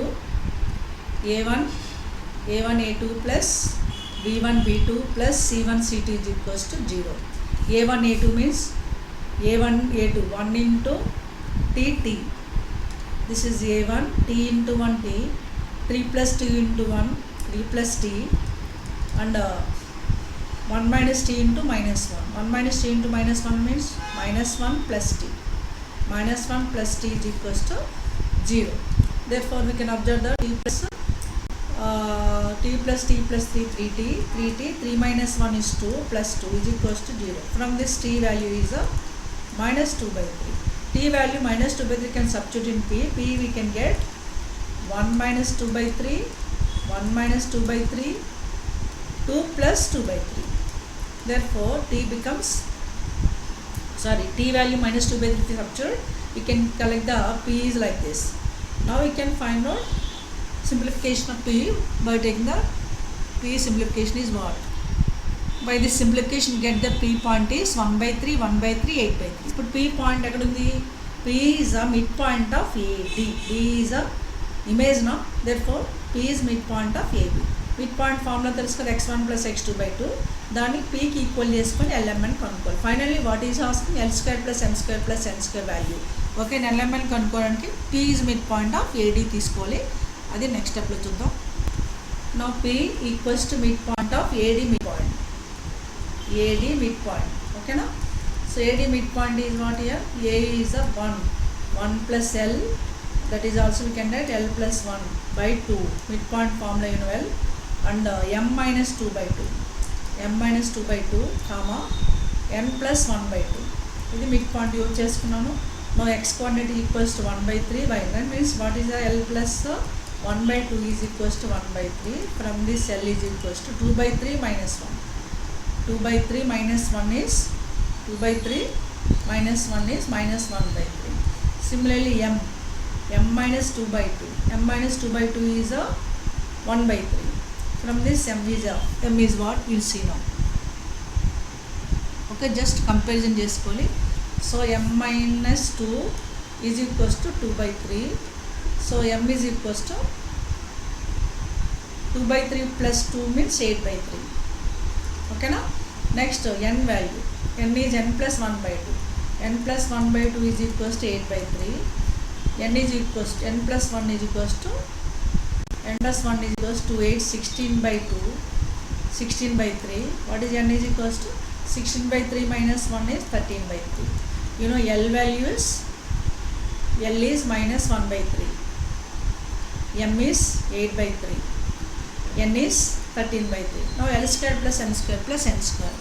A2 plus B1 B2 plus C1 C2 is equals to 0. A1 A2 means A1 A2 1 into t. This is A1 t into 1 t, 3 plus 2 into 1, 3 plus t, and 1 minus t into minus 1. 1 minus t into minus 1 means minus 1 plus t. Minus 1 plus t is equals to 0. Therefore we can observe that t plus t plus 3 minus 1 is 2 plus 2 is equals to 0. From this t value is minus 2 by 3. T value minus 2 by 3 can substitute in p. P we can get 1 minus 2 by 3, 1 minus 2 by 3, 2 plus 2 by 3. Therefore t becomes, t value minus 2 by 3 substitute. We can collect the p is like this. Now we can find out simplification of p by taking the p simplification is what? By this simplification get the p point is 1 by 3, 1 by 3, 8 by 3. Put p point accordingly. P is a midpoint of AD. D is a image now. Therefore p is midpoint of AB. Midpoint formula తెలుసు కదా, x1 plus x2 by 2. దానికి pకి equal చేసుకొని LMN కనుక్కోవాలి. Finally what is asking L square plus M square plus N square value. Okay, LMN కనుక్కోవడానికి p is midpoint of AD తీసుకోవాలి. అది next స్టెప్లో చూద్దాం. Now p equals to midpoint of AD midpoint. AD midpoint. Okay na? So AD midpoint is what here? A is a 1 plus L, that is also we can write L plus 1 by 2. Midpoint formula you know L, and M minus 2 by 2. M minus 2 by 2 comma N plus 1 by 2. ఇది midpoint use చేసుకున్నాను. Now x coordinate equals to 1 by 3 by 9 means what is the L plus 1 by 2 is equals to 1 by 3. From this L is equals to 2 by 3 minus 1. 2 by 3 minus 1 is 2 by 3 minus 1 is minus 1 by 3. Similarly M minus 2 by 2. M minus 2 by 2 is 1 by 3. From this M is what we'll see now. Okay, just comparison చేసుకోవాలి. So M minus 2 is equals to 2 by 3. So M is equals to 2/3 plus 2 means 8/3. Okay na? Next n value. N is n plus 1/2. N plus 1/2 is equals to 8/3. N plus 1 is equals to n plus 1 is equals to 8. 16/2. 16/3. What is n is equals to 16/3 minus 1 is 13/3. You know L value is L is minus 1/3. M is 8/3. N is 13/3. Now L square plus M square plus N square.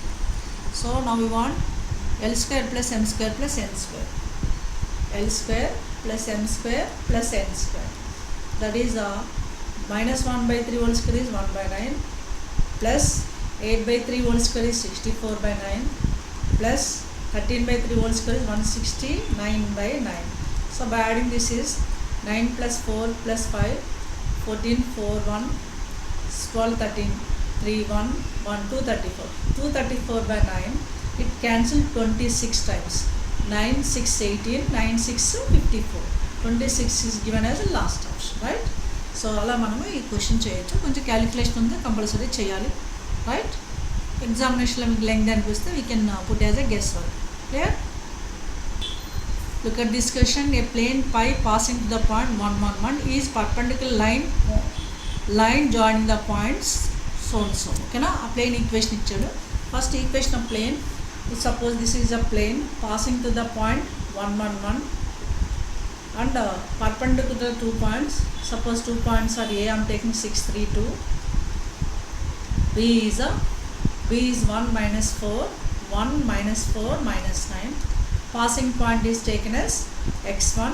So now we want L square plus M square plus N square. L square plus M square plus N square. That is minus 1/3 whole square is 1/9 plus 8/3 whole square is 64/9 plus 13/3 whole square is 169/9. So by adding this is 9 plus 4 plus 5, 14, 4, 1, 12, 13, 3, 1, 1, 234. 234/9, it cancelled 26 times. 9, 6, 18, 9, 6, 54. 26 is given as a last option, right? So అలా మనము ఈ question చేయొచ్చు. కొంచెం calculation ఉంది, compulsory చేయాలి, right? ఎగ్జామినేషన్లో మీకు length అనిపిస్తే we can put as a guess work. Clear? Look at this question. A plane pi passing to the point 1, 1, 1 is perpendicular line joining the points so and so. Okay na? A plane equation ichchadu. First equation of plane, suppose this is a plane passing to the point 1, 1, 1 and perpendicular 2 points. Suppose 2 points are A, I am taking 6, 3, 2. B is 1 minus 4, 1 minus 4 minus 9. Passing point is taken as x1,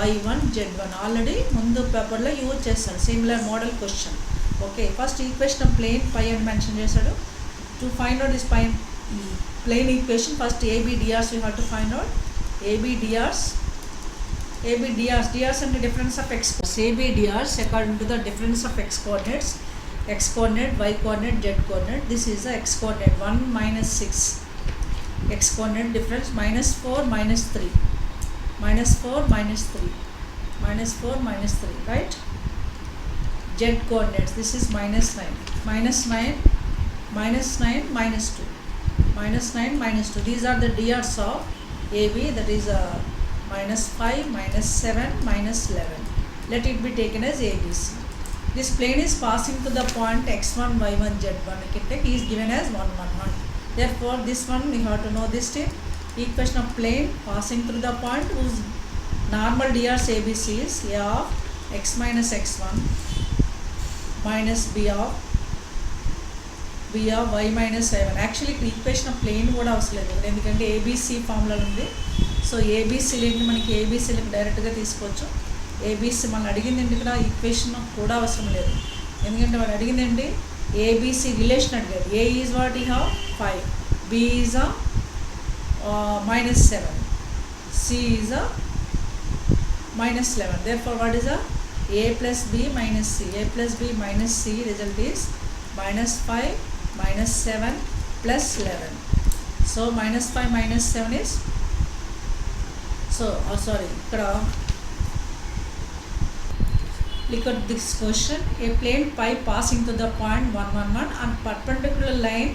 y1, z1. Already ముందు పేపర్లో use చేస్తాడు similar model question. Okay, first equation of plane pi అని mention చేశాడు. To find out this plane equation, first AB DRs you have to find out. AB DRs అంటే difference of X. AB DRs according to the difference of X coordinates, x coordinate, y coordinate, z coordinate. This is the x coordinate 1 minus 6, x coordinate difference minus 4 minus 3, minus 4 minus 3, minus 4 minus 3, right? Z coordinates, this is minus 9, minus 9, minus 9, minus 2, minus 9, minus 2. These are the DRs of AB, that is minus 5, minus 7, minus 11. Let it be taken as ABC. This plane is passing to the point x1, y1, z1. You can take, is given as 1, 1, 1. Therefore, this one we have to know this tip. Equation of plane passing through the point whose normal DRs ABC is A of x minus x1 minus B of y minus y1. Actually, equation of plane కూడా అవసరం లేదు, ఎందుకంటే ABC formula ఉంది. So ABCని మనకి ABCలకు డైరెక్ట్గా తీసుకోవచ్చు. ABC మనం అడిగింది ఏంటి, ఇక్కడ ఈక్వేషన్ కూడా అవసరం లేదు, ఎందుకంటే వాళ్ళు అడిగింది ఏంటి, ఏబీసీ రిలేషన్ అడిగారు. A is what you have 5, B is minus 7, C is minus 11. Therefore, what is A plus B minus C? A plus B minus C result is minus 5 minus 7 plus 11. So minus 5 minus 7 is, so ఇక్కడ look at this question. A plane pi passing to the point 1, 1, 1 and perpendicular line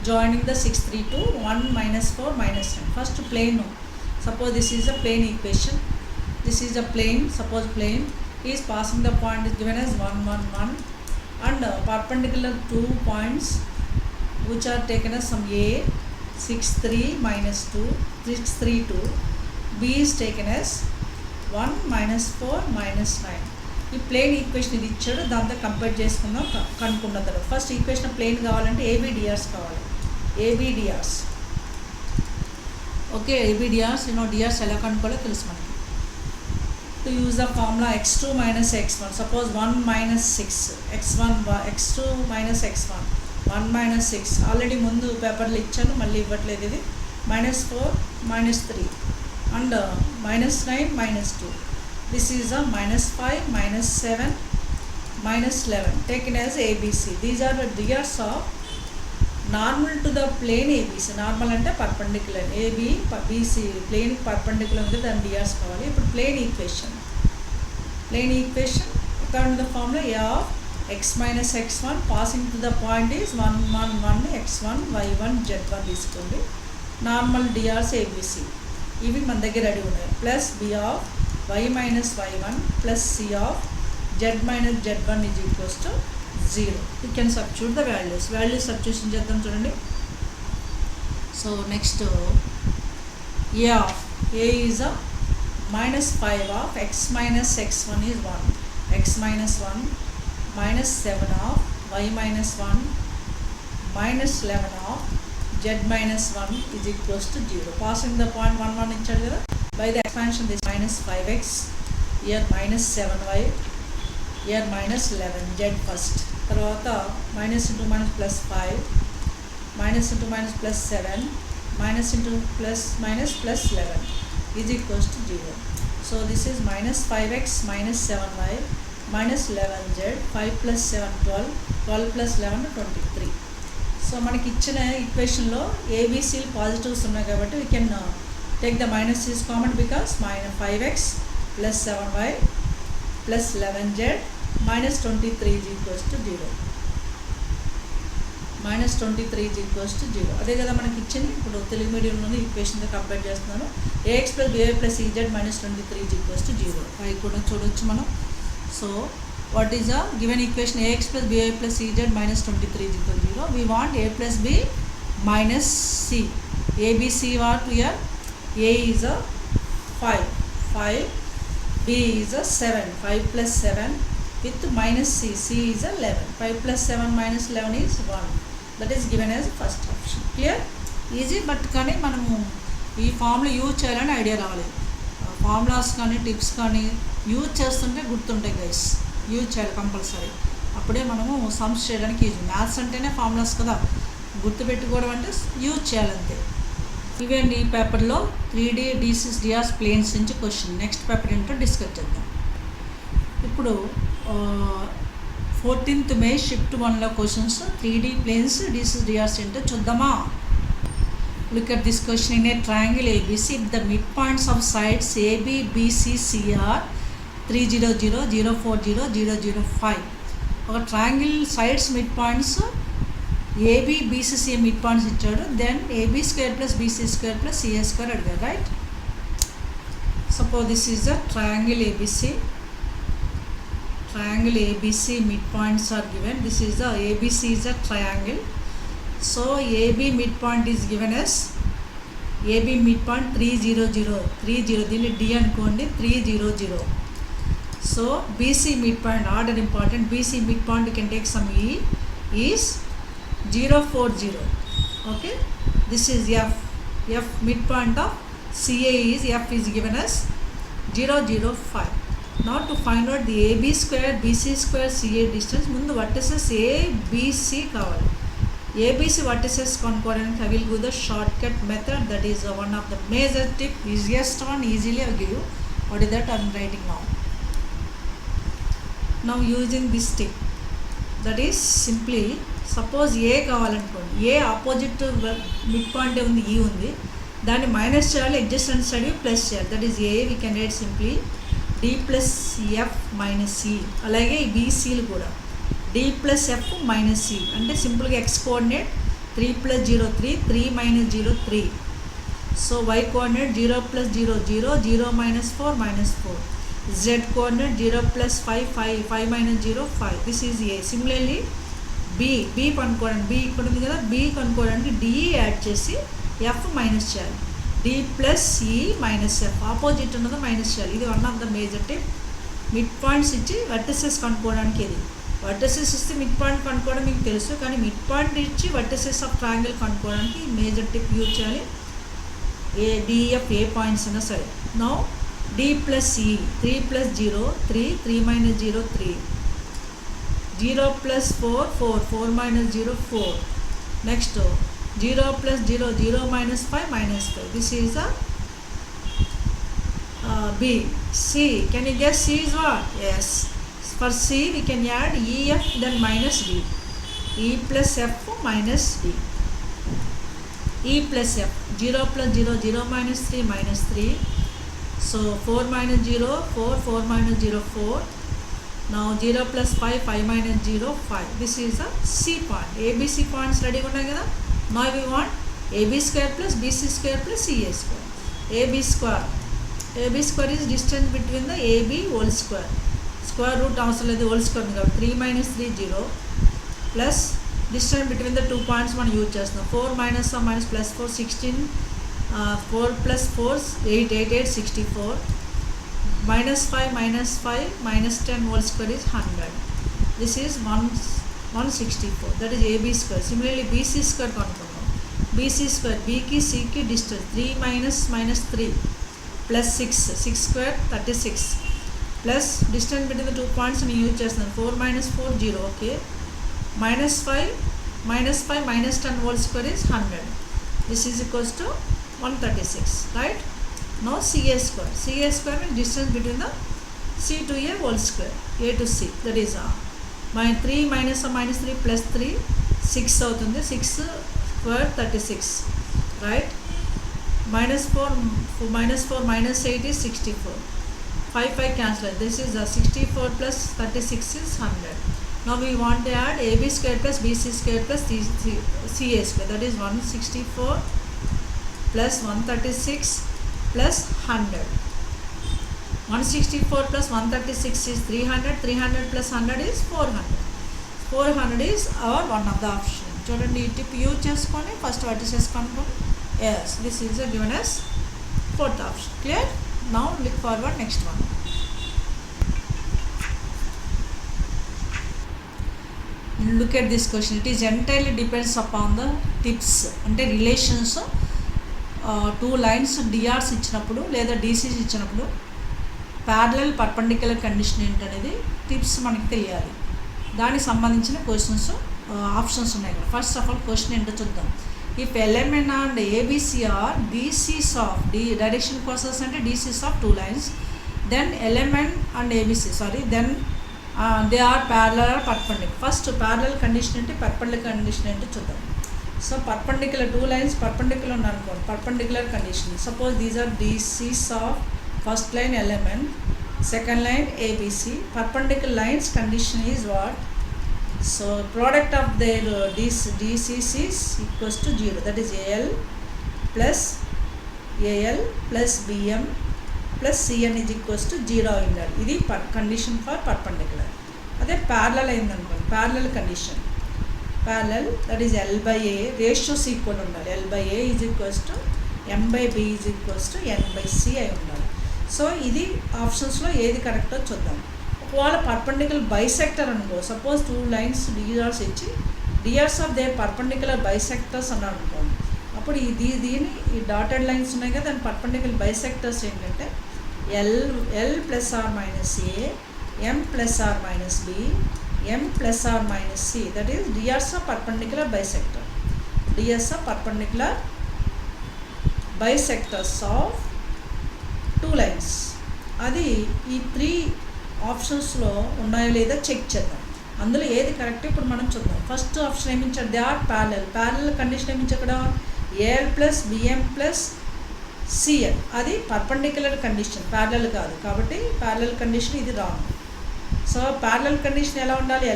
joining the 6, 3, 2, 1 minus 4 minus 10. First plane, suppose this is a plane equation. This is a plane, suppose plane is passing the point is given as 1, 1, 1 and perpendicular 2 points which are taken as some A 6, 3 minus 2, 6, 3, 2. B is taken as 1 minus 4 minus 9. ఈ plane equation ఇది ఇచ్చాడు, దాంతో compare చేసుకుందాం, కనుక్కున్న తర్వాత first equation plane కావాలంటే ఏబిడిఆర్స్ కావాలి. ఏబిడిఆర్స్, okay, ఏబిడిఆర్స్ DRs ఎలా కనుక్కోవాలో తెలుసు మనకి. To use the formula x2 minus x1. Suppose 1 minus 6, x2 minus x1, 1 minus 6 already ముందు పేపర్లో ఇచ్చాను, మళ్ళీ ఇవ్వట్లేదు. ఇది minus 4 minus 3 and minus 9 minus 2. This is a minus 5 minus 7 minus 11 taken as ABC. These are the DRs of normal to the plane ABC. Normal ante perpendicular, AB BC plane perpendicular unde dan DRs kavali. Ippudu plane equation according to the formula A of x minus x1 passing to the point is 1 1 1 x1 y1 z1 తీసుకోండి. Normal DRs ABC ఇవి మన దగ్గర ready ఉన్నాయి. Plus b of y minus y1 plus c of z minus z1 is equals to 0. You can substitute the values substitution చేద్దాం చూడండి. So next a of a is a minus 5 of x minus x1 is 1, x minus 1 minus 7 of y minus 1 minus 11 of z minus 1 is equals to 0. Passing the point 1 1 ఇచ్చాడు కదా. By the expansion this minus 5x, here minus 7y, here minus 11 z first. తర్వాత minus into minus plus 5, minus into minus plus 7, minus into plus minus plus 11 is equals to 0. So this is minus 5x minus 7y minus 11z, 5 plus 7 12, 12 plus 11 23. So మనకి ఇచ్చిన ఈక్వేషన్లో ఏబిసిలు positives ఉన్నాయి కాబట్టి we can take the minus is common because minus 5x plus 7y plus 11z minus 23 is equals to 0. minus 23 is equals to 0. అదే కదా మనకి ఇచ్చింది. ఇప్పుడు Telugu మీడియంలోని ఈక్వేషన్తో compare చేస్తున్నాను. ax plus by plus EZ minus 23 is equals to 0. అవి కూడా చూడవచ్చు మనం. So what is a given equation ax plus by plus EZ minus 23 is equal to 0. We want a plus b minus c. abc what here a is a 5, b is a 7, 5 plus 7 with minus c is 11, 5 plus 7 minus 11 is 1. That is given as first option. Clear? Easy, but కానీ మనము ఈ formula use చేయాలని idea రావాలి. Formulas కానీ tips కానీ use చేస్తుంటే గుర్తుంటాయి guys. Use చేయాలి కంపల్సరీ. అప్పుడే మనము సమ్స్ చేయడానికి ఈజీ. మ్యాథ్స్ అంటేనే ఫార్ములాస్ కదా, గుర్తుపెట్టుకోవడం అంటే యూజ్ చేయాలంతే. ఇవేంటి ఈ పేపర్లో 3D D6 డిఆర్స్ ప్లేన్స్ నుంచి క్వశ్చన్. నెక్స్ట్ పేపర్ ఏంటో డిస్కస్ చేద్దాం. ఇప్పుడు 14th May షిఫ్ట్ 1లో questions 3D planes D6 DRs ఏంటో చూద్దామా. Look at this question. In a triangle ABC the mid points of sides AB BC CR 300 040 005. ఒక ట్రయాంగిల్ sides mid points AB BCC mid points ఇచ్చాడు. Then AB² plus BC² plus CA² అడిగారు, right. Suppose this is the triangle ABC. Triangle ABC midpoints are given. This is the ABC is a triangle. So AB midpoint is given as AB midpoint 300 30. దీన్ని D అనుకోండి, 300. So BC midpoint, order important. BC midpoint you can take some E is 040. Okay, this is F midpoint of CA is F is given as 005. Now to find out the AB square BC square CA distance, ముందు vertices ABC కావాలి. ABC vertices కనుక్కోవడానికి I will do the shortcut method. That is one of the major tip, easiest one, easily I will give you. What is that I am writing now. Now using this tip, that is simply suppose A కావాలనుకోండి. A opposite mid point ఉంది, E ఉంది, దాన్ని minus చేయాలి, అడ్జస్టెంట్ side plus చేయాలి. That is A. We can write simply D plus F minus C. అలాగే BCలు కూడా D plus F minus C అంటే సింపుల్గా X coordinate 3 plus 0 3, 3 minus 0 3. So Y coordinate 0 plus 0 0, 0 minus 4 minus 4. Z coordinate 0 plus 5 5, 5 minus 0 5. This is A. Similarly B కనుక్కోవడానికి, B ఇక్కడ ఉంది కదా, B కనుక్కోవడానికి D add చేసి F మైనస్ చేయాలి. D plus E minus F opposite ఉన్నది minus చేయాలి. ఇది one of the major tip. Mid points ఇచ్చి వర్టిసెస్ కనుక్కోవడానికి. ఇది వర్టిసెస్ ఇస్తే మిడ్ పాయింట్ కనుక్కోవడం మీకు తెలుసు, కానీ మిడ్ పాయింట్ ఇచ్చి వర్టిసెస్ ఆఫ్ ట్రయాంగిల్ కనుక్కోవడానికి మేజర్ టిప్ యూజ్ చేయాలి. DF ఏ పాయింట్స్ అయినా సరే. Now D plus E 3 plus 0 3, 3 minus 0 3, 0 plus 4 4, 4 minus 0 4. Next 0 plus 0 0 minus 5 minus 5. This is a B. C, can you guess C is what? Yes, for C we can add EF then minus D. E plus F minus D. E plus F 0 plus 0 0 minus 3 minus 3. So 4 minus 0 4, 4 minus 0 4. Now 0 plus 5, 5 minus 0, 5. This is a C point. ABC points ready unnai kada. Now we want AB square plus BC square plus CA square. AB square is distance between the AB whole square. Square root అవసరం లేదు, whole square ఉంది కాబట్టి 3 minus 3 0 plus distance between the 2 points మనం use చేస్తున్నాం. 4 minus minus plus 4 16, 4 plus 4 8, 8 8 64, minus 5 minus 10 whole square is 100. This is 164. That is AB square. Similarly BC square కనుక్కుందాం. BC square, B కి C కి distance 3 minus 3 plus 6 square 36 plus distance between the 2 points అని use చేస్తున్నాం. 4 minus 4 0. Okay, minus 5 minus 10 whole square is 100. This is equals to 136, right? Now CA square means distance between the C to A whole square, A to C, that is 3 minus 3 plus 3 6 అవుతుంది. 6 square 36, right? minus 4 minus 8 is 64. 5 cancel. This is 64 plus 36 is 100. Now we want to add AB square plus BC square plus CA square, that is 164 plus 136 plus 100. 164 plus 136 is 300. 300 plus 100 is 400. 400 is our one of the option. చూడండి, ఈ tip use చేసుకొని first vertices కనుక్కొని. Yes, this is given as fourth option. Clear? Now look forward next one. Look at this question. It is entirely depends upon the tips అంటే relations. 2 lines DRs ఇచ్చినప్పుడు లేదా DCs ఇచ్చినప్పుడు parallel perpendicular condition ఏంటనేది tips మనకి తెలియాలి. దానికి సంబంధించిన questions options ఉన్నాయి కదా. ఫస్ట్ ఆఫ్ ఆల్ క్వశ్చన్ ఏంటో చూద్దాం. If LMN and ABC are DCs of direction cosines అంటే DCs of 2 lines, then LMN and ABC then they are parallel or perpendicular. First parallel condition అంటే perpendicular condition ఏంటో చూద్దాం. So perpendicular 2 lines perpendicular ఉంది అనుకోండి, perpendicular condition. Suppose these are DCs of first line LMN, second line ABC. Perpendicular lines condition is what? So product of their DCs is equals to 0. That is AL plus BM plus CN is equals to 0 అయిండాలి. ఇది condition for perpendicular. అదే parallel అయిందనుకోండి, parallel condition. Parallel that is L by A, ratios equal ఉండాలి. L by A is equals to M by B is equals to N by C అయి ఉండాలి. So ఇది ఆప్షన్స్లో ఏది కరెక్టో చూద్దాం. ఒకవేళ పర్పెండిక్యులర్ బైసెక్టర్ అనుకో, సపోజ్ 2 lines DRs ఇచ్చి DRs of their perpendicular bisectors అన్నాడు అనుకోండి, అప్పుడు దీని ఈ డాటెడ్ లైన్స్ ఉన్నాయి కదా, దాని పర్పెండిక్యులర్ బైసెక్టర్స్ ఏంటంటే L plus or minus A, M plus or minus B, M plus or minus C. That is DRs of perpendicular bisector. DRs of perpendicular bisectors of 2 lines. అది ఈ 3 ఆప్షన్స్లో ఉన్నాయో లేదా check చేద్దాం. అందులో ఏది కరెక్ట్ ఇప్పుడు మనం చూద్దాం. ఫస్ట్ ఆప్షన్ ఏమించాడు? దే ఆర్ ప్యారలల్ కండిషన్ ఏమించి అక్కడ AL plus BM plus CN, అది పర్పెండిక్యులర్ కండిషన్, ప్యారలల్ కాదు. కాబట్టి ప్యారలల్ కండిషన్ ఇది రాంగ్. సో ప్యారలల్ కండిషన్ ఎలా ఉండాలి?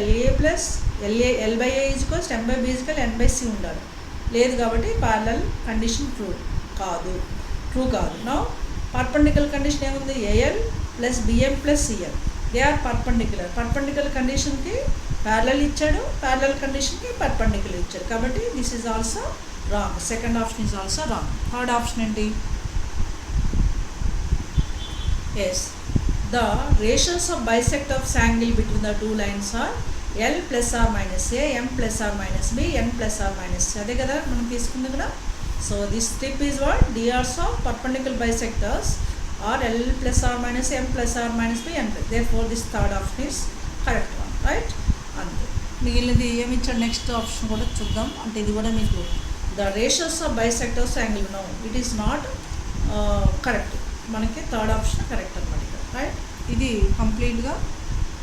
L by A is equals M by B is equal N by C ఉండాలి. లేదు కాబట్టి ప్యారలల్ కండిషన్ ట్రూ కాదు. నౌ పర్పెండిక్యులర్ కండిషన్ ఏముంది? AL plus BM plus CN, they are perpendicular కండిషన్కి parallel ఇచ్చాడు, parallel కండిషన్కి పర్పెండిక్యులర్ ఇచ్చాడు. కాబట్టి this is also wrong. Second option is also wrong. Third option ఏంటి? Yes, the ratios of bisectors angle between the 2 lines are L plus or minus A, M plus or minus B, N plus or minus C. అదే కదా మనం తీసుకుంది కదా. So this strip is what? DRs of perpendicular bisectors or L plus or minus M plus or minus B, N. Therefore this third option is correct one, right? అంతే. మిగిలినది ఏమి ఇచ్చాడు? Next option కూడా చూద్దాం. అంటే ఇది కూడా మీకు the ratios of bisectors angle no, it is not correct. మనకి థర్డ్ ఆప్షన్ కరెక్ట్ అనమాట, రైట్? ఇది కంప్లీట్గా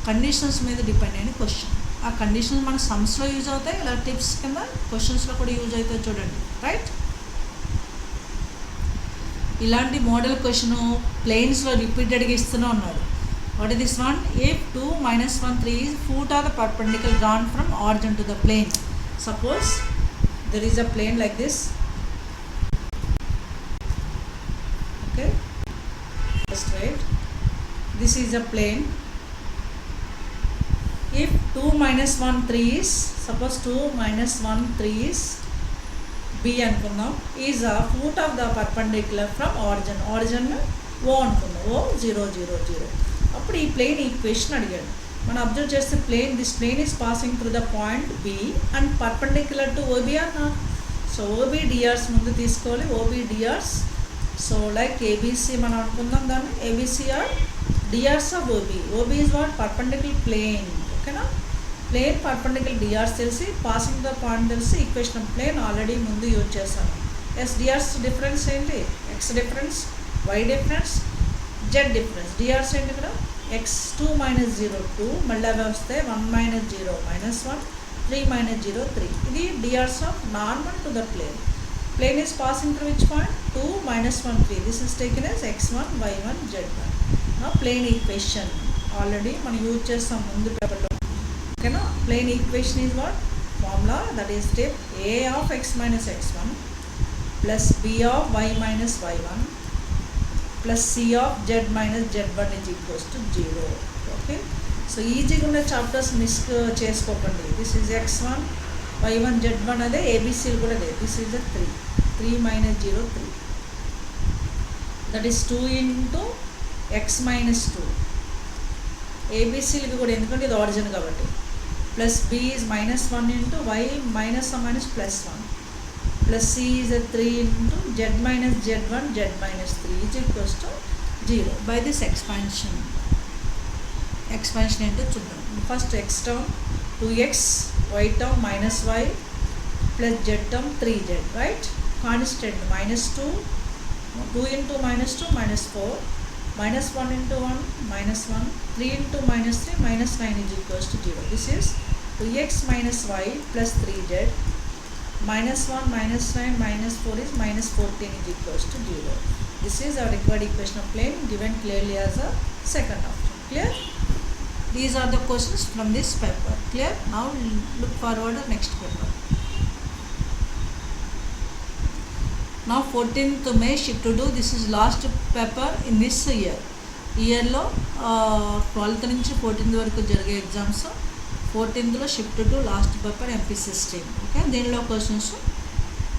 కండిషన్స్ మీద డిపెండ్ అయిన క్వశ్చన్. ఆ కండిషన్స్ మన సమ్స్లో యూజ్ అవుతాయి, ఇలా టిప్స్ కింద క్వశ్చన్స్లో కూడా యూజ్ అవుతాయి. చూడండి, రైట్? ఇలాంటి మోడల్ క్వశ్చన్ ప్లెయిన్స్లో రిపీటెడ్గా ఇస్తూనే ఉన్నాడు. What is this one? If 2 minus 1 3 is foot of the perpendicular drawn from origin to the plane. Suppose there is a plane like this. Okay, just wait. This is a plane. If 2 minus 1 3 is, suppose 2 minus 1 3 is B అనుకుందాం, is a foot of the perpendicular from origin. Origin O అనుకుందాం, O 0 0 0. అప్పుడు ఈ plane equation అడిగాడు. మనం observe చేస్తే this plane is passing through the point B and perpendicular to OB అన్నా. So OB DRs ముందు తీసుకోవాలి, OB DRs. So like ABC మనం అనుకుందాం దాన్ని, ABC are DRs of OB. OB is what? Perpendicular plane. ఓకేనా, plane perpendicular DRs తెలిసి, passing the point తెలిసి, equation plane already ముందు యూజ్ చేశాను. ఎస్, డిఆర్స్ డిఫరెన్స్ ఏంటి? X difference, y difference, z difference. DRs ఏంటి ఇక్కడ? ఎక్స్ 2 మైనస్ 0 2, మళ్ళీ అవి వస్తే 1 మైనస్ 0 మైనస్ 1, 3 మైనస్ 0 3. ఇది DRs of normal to the plane. Plane is passing through which point? 2 minus 1 3. This is taken as x1 y1 z1. Plane equation already మనం use చేస్తాం ముందు పేపర్లో. ఓకేనా, plane equation is what? Formula that is step a of x minus x1 plus b of y minus y1 plus c of z minus z1 is equals to 0. Okay, so ఈజీగా ఉన్న chapters miss చేసుకోకండి. This is x1 y1 z1 అదే, ఏబీసీలు కూడా లేదు. This is 3 minus 0 3. That is 2 into x minus 2. ఏబీసీలకి కూడా, ఎందుకంటే ఇది origin కాబట్టి. Plus b is minus 1 into y minus minus plus 1 plus c is 3 into z minus z1 z minus 3 is equals to 0 by this expansion. Expansion ఏంటో చూద్దాం. First x term 2x, y term minus y plus z term 3z, right? Constant minus 2, 2 into minus 2 minus 4, minus 1 into 1 minus 1, 3 into minus 3 minus 9 is equals to 0. This is 2x minus y plus 3z minus 1 minus 9 minus 4 is minus 14 is equals to 0. This is our required equation of plane given clearly as a second option. Clear? These are the questions from this paper. Clear? Now look forward to next paper. Now 14th May shift to do. This is last paper in this year. ఇయర్లో 12th నుంచి 14th వరకు జరిగే exams. 14thలో shift two last paper MPC stream. Okay, దీనిలో questions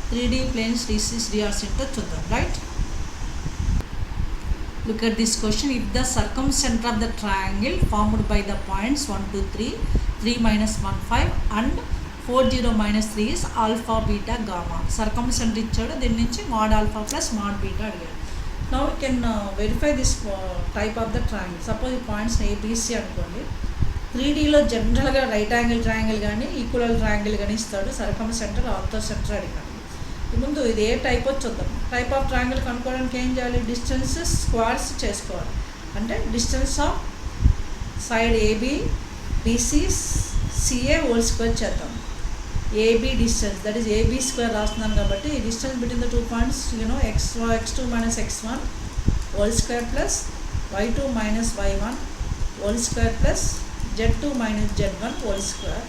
3D planes, DCs, DRs ఏంటో చూద్దాం. Right, look at this question. If the circumcentre of the triangle formed by the points 1 2 3 3 minus 1 5 and 4 0 minus 3 is alpha beta gamma. Circumcentre ఇచ్చాడు, దీని నుంచి mod alpha plus mod beta అడిగాడు. Now we can verify this type of the triangle. Suppose ఈ points ABC అనుకోండి. 3Dలో జనరల్గా right angle triangle కానీ equal triangle కానీ ఇస్తాడు. సర్కంసెంటర్, ఆర్థో సెంటర్ అడిగాడు. ముందు ఇది ఏ టైప్ చూద్దాం. టైప్ ఆఫ్ ట్రయాంగిల్ కనుక్కోవడానికి ఏం చేయాలి? డిస్టెన్సెస్ స్క్వేర్స్ చేసుకోవాలి. అంటే distance of side AB BC CA whole square చేద్దాం. AB distance, that is AB square రాస్తున్నాను కాబట్టి distance between the 2 points, you know, x2 minus x1 whole square plus y2 minus y1 whole square plus z2 minus z1 whole square.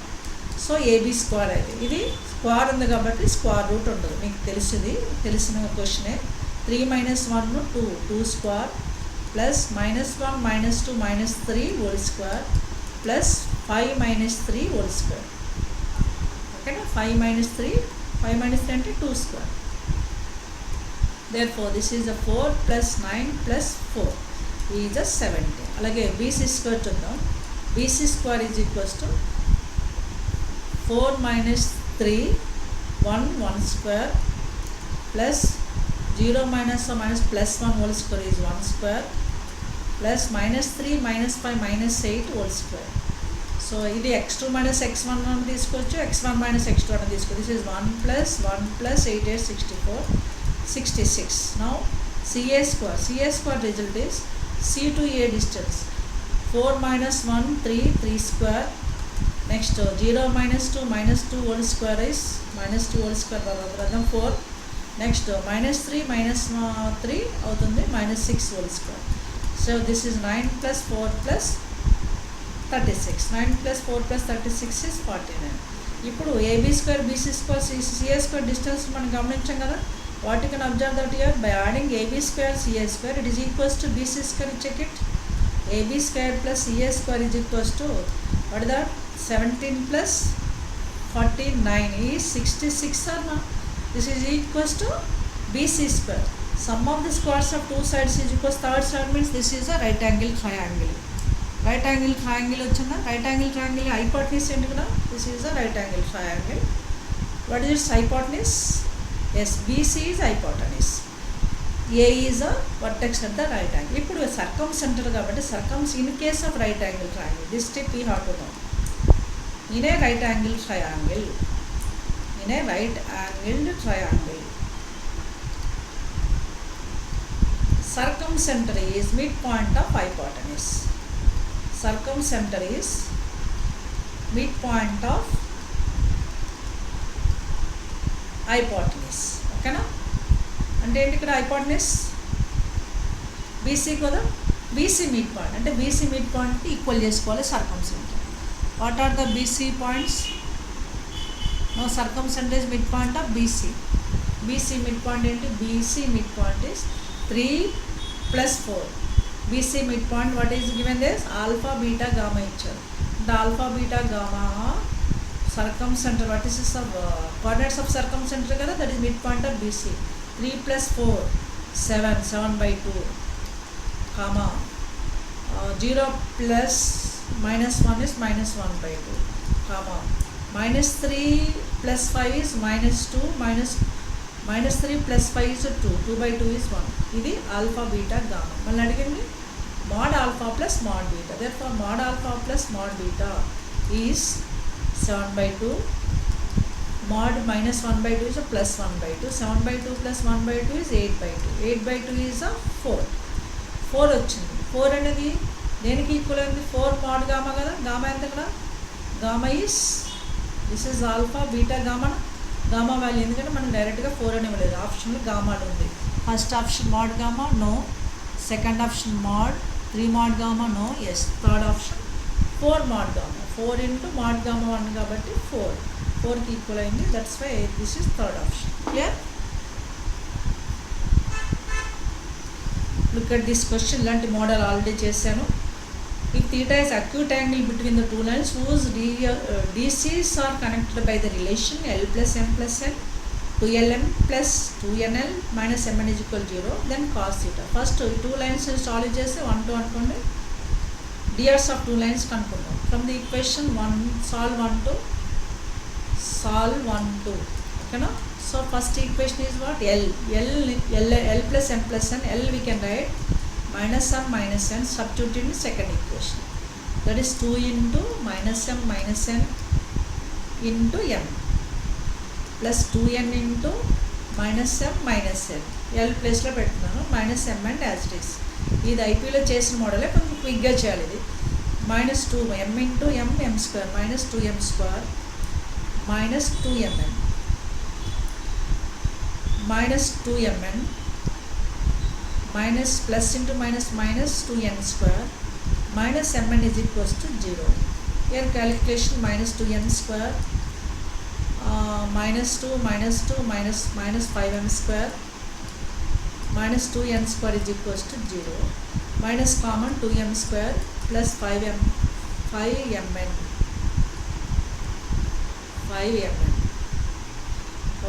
So AB square అయితే ఇది square ఉంది కాబట్టి square root ఉండదు. మీకు తెలిసిన క్వశ్చనే. 3 minus 1 2 square plus -1 -2 -3 whole square plus 5 minus 3 whole square. ఓకేనా, 5 minus 3 అంటే 2 square. therefore this is a 4 plus 9 plus 4 is a 70. అలాగే BC స్క్వేర్ చూద్దాం. BC square is equals to 4 minus 3 1 square plus 0 minus plus 1 whole square is 1 square plus -3 -5 -8 whole square. So ఇది x2 minus x1 అని తీసుకోవచ్చు, x1 minus x2 అని తీసుకోవచ్చు. This is 1 plus 8 8 64 66. Now CA square result is C to A distance 4 minus 1 3 square. Next 0 minus 2 whole square is -2 whole square రాద్దాం 4. Next -3 -3 అవుతుంది -6 whole square. So this is 9 plus 4 plus 36. 9 plus 4 plus 36 is 49. ఇప్పుడు AB square BC square CA square distance మనం గమనించాం కదా. What you can observe that here, by adding AB square CA square, it is equals to BC square. Check it. AB square plus CA square is equals to, what is that? 17 plus 49 is 66 or not? This is equals to BC square. Sum of the squares of two sides is equals to third side means this is a right angle triangle. Right angle triangle వచ్చిందా? Right angle triangle hypotenuse ఏంటి కదా? This is a right angle triangle. What is its hypotenuse? Yes, BC is hypotenuse. A is a vertex at the right angle. ఇప్పుడు circumcenter కాబట్టి in case of right angle triangle, this tip we have to know. In a right angle triangle, in a right angled triangle, circumcenter is midpoint of hypotenuse. Circumcenter is midpoint of hypotenuse. ఓకేనా? అంటే ఏంటి ఇక్కడ hypotenuse BC కదా, BC mid point అంటే BC mid పాయింట్కి equal చేసుకోవాలి circumcenter. What are the BC points? No, circumcenter is mid point of BC. BC mid point ఏంటి? BC mid point is 3 plus 4. BC mid point what is given this? Alpha beta gamma ఇచ్చారు. అంటే alpha beta gamma circumcenter, what is this of coordinates of circumcenter kada, that is midpoint of BC. 3 plus 4 7/2 comma 0 plus minus 1 is -1/2 comma -3 plus 5 is -2 -3 plus 5 is 2 2/2 is 1. ఇది alpha beta gamma. మళ్ళీ అడిగింది mod alpha plus mod beta. Therefore mod alpha plus mod beta is 7/2. Mod -1/2 is a +1/2. 7/2 plus 1/2 is 8/2. 8/2 is a 4. 4 వచ్చింది. 4 అనేది దేనికి equal అయింది? 4 mod gamma కదా. Gamma ఎంత ఇక్కడ? Gamma is this is alpha beta gamma. Gamma value ఎందుకంటే మనం డైరెక్ట్గా 4 అని ఇవ్వలేదు, ఆప్షన్లో గామాలు ఉంది. First option mod gamma, no. Second option mod 3 mod gamma, no. Yes. Third option 4 mod gamma. 4 into mod gamma 1 కాబట్టి 4కి ఈక్వల్ అయింది. That's why this is third option. Clear? Look at this question. ఇలాంటి మోడల్ ఆల్రెడీ చేశాను. If theta is acute angle between the two lines whose DCs are connected by the relation L plus M plus N 2LM plus 2NL minus MN is equal 0, then cos theta. First ఈ two lines solve చేసి 1 2 అనుకోండి. DRs of two lines కనుక్కుందాం. From the equation 1 solve 1 2 solve 1 2. ఓకేనా? So first equation is what? L plus M plus N. L we can write -M minus N, substitute in the second equation. That is 2 into -M minus N into M plus 2N into -M minus N. L ప్లేస్లో పెడుతున్నాను, -M and as it is. ఇది ఐపీలో చేసిన మోడలే, కొంచెం క్విక్గా చేయాలి. ఇది -2M into M square -2M square -2MN -2MN minus plus into -2n square -MN is equals to 0. Here calculation -2n square -2 -5m square -2n square is equals to 0. Minus common 2m square plus 5mn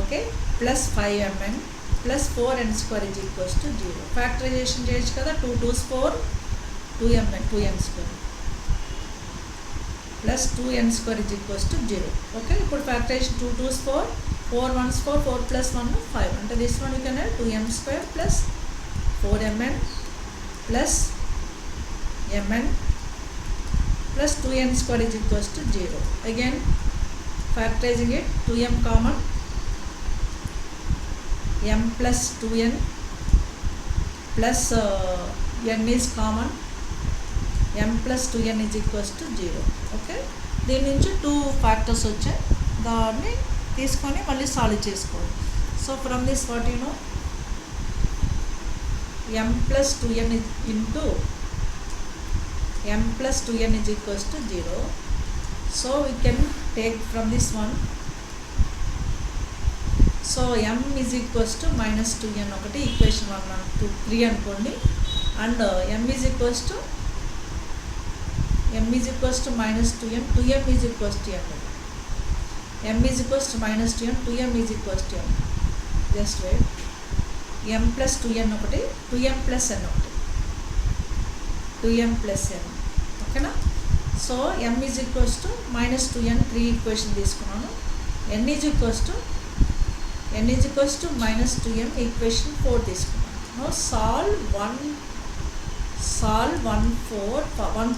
okay, plus 5mn plus 4n square is equals to 0. Factorization చేయొచ్చు కదా. 2 2s 4 2n square plus 2n square is equals to 0. okay, ఇప్పుడు factorization 2 2s 4 4 1s 4 4 plus 1 5. అంటే this one you can add 2m square plus 4mn plus mn plus 2n square is equals to 0. Again factorizing it, 2m common, m plus 2n plus n is common, m plus 2n is equals to 0. Okay, దీని నుంచి 2 factors వచ్చాయి, దాన్ని తీసుకొని మళ్ళీ solve చేసుకోవాలి. So from this what you know, m plus 2n into m plus 2n is equals to 0. So we can take from this one. So m is equals to minus 2n ఒకటి equation 1 1 2 3 అనుకోండి, and m is equals to minus 2n, 2m is equals to m. m is equals to minus 2n, 2m is equals to m. Just wait. m plus 2n ఒకటి, 2m plus n ఒకటి, 2m plus n. ఓకేనా? So m is equals to minus 2n 3 equation తీసుకున్నాను. n is equals to minus 2m equation 4 తీసుకున్నాను. Now solve 1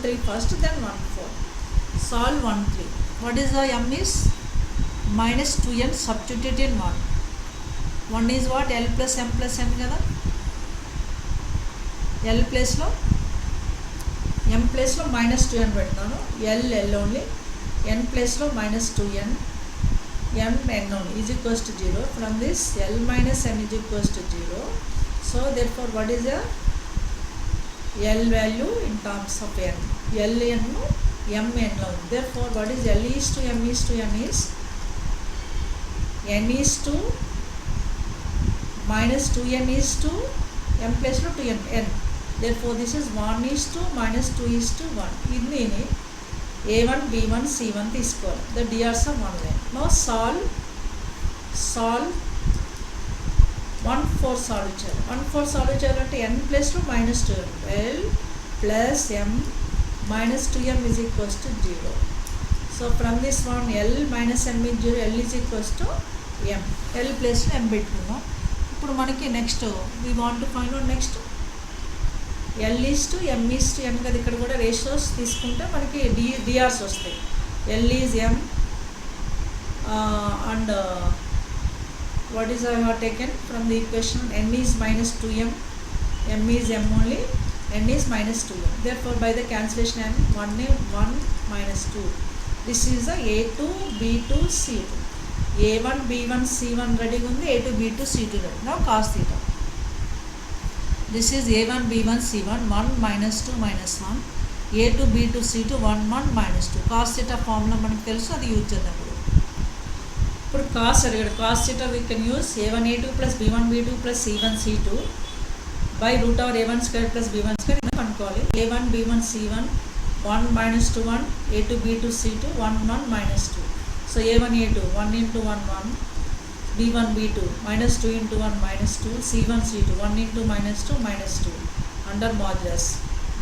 3 first, then 1 4. Solve 1 3. What is the m is minus 2n, substitute in 1. 1 is what? L plus m plus n కదా. L ప్లేస్లో m ప్లేస్లో minus 2n పెడతాను. L only. n ప్లేస్లో minus 2n, m n only is equals to 0. From this L minus n is equals to 0. So therefore what is the L value in terms of n? L n m n లో ఉంది. Therefore what is L is to m is to n is n is to minus 2n is to m place లో 2n n. Therefore this is 1 is to minus 2 is to 1. ఇది a1 b1 c1 తీసుకోవాలి. The drs are one line. Now solve 1 4 solve చేయాలి. 1 4 solve చేయాలంటే n plus లో minus 2n, L plus m minus 2m is equals to 0. So from this one L minus m is 0, L is equals to m. L plus లో m పెట్టుకున్నాం. ఇప్పుడు మనకి next we want to find out next L is to m is to n కదా. ఇక్కడ కూడా ratios తీసుకుంటే మనకి drs వస్తాయి. L is m and what is I have taken from the equation, n is minus 2m, m is m only, n is minus 2m. Therefore by the cancellation n 1 minus 2. This is the a2 b2 c2. a1 b1 c1 ready ఉంది, a2 b2 c2 ready. Now cos theta. This is a1 b1 c1, 1 minus 2 minus 1, a2 b2 c2 1 1 minus 2. Cos theta formula మనకు తెలుసు, అది use చేద్దాం. ఇప్పుడు cos అడిగాడు. Cos theta we can use a1 a2 plus b1 b2 plus c1 c2 by root over a1 square plus b1 square అనుకోవాలి. a1 b1 c1 1 minus 2 1, a2 b2 c2 1 1 minus 2. So a1 a2 1 into 1 1, b1 b2 minus 2 into 1 minus 2, c1 c2 1 into minus 2 minus 2 under modulus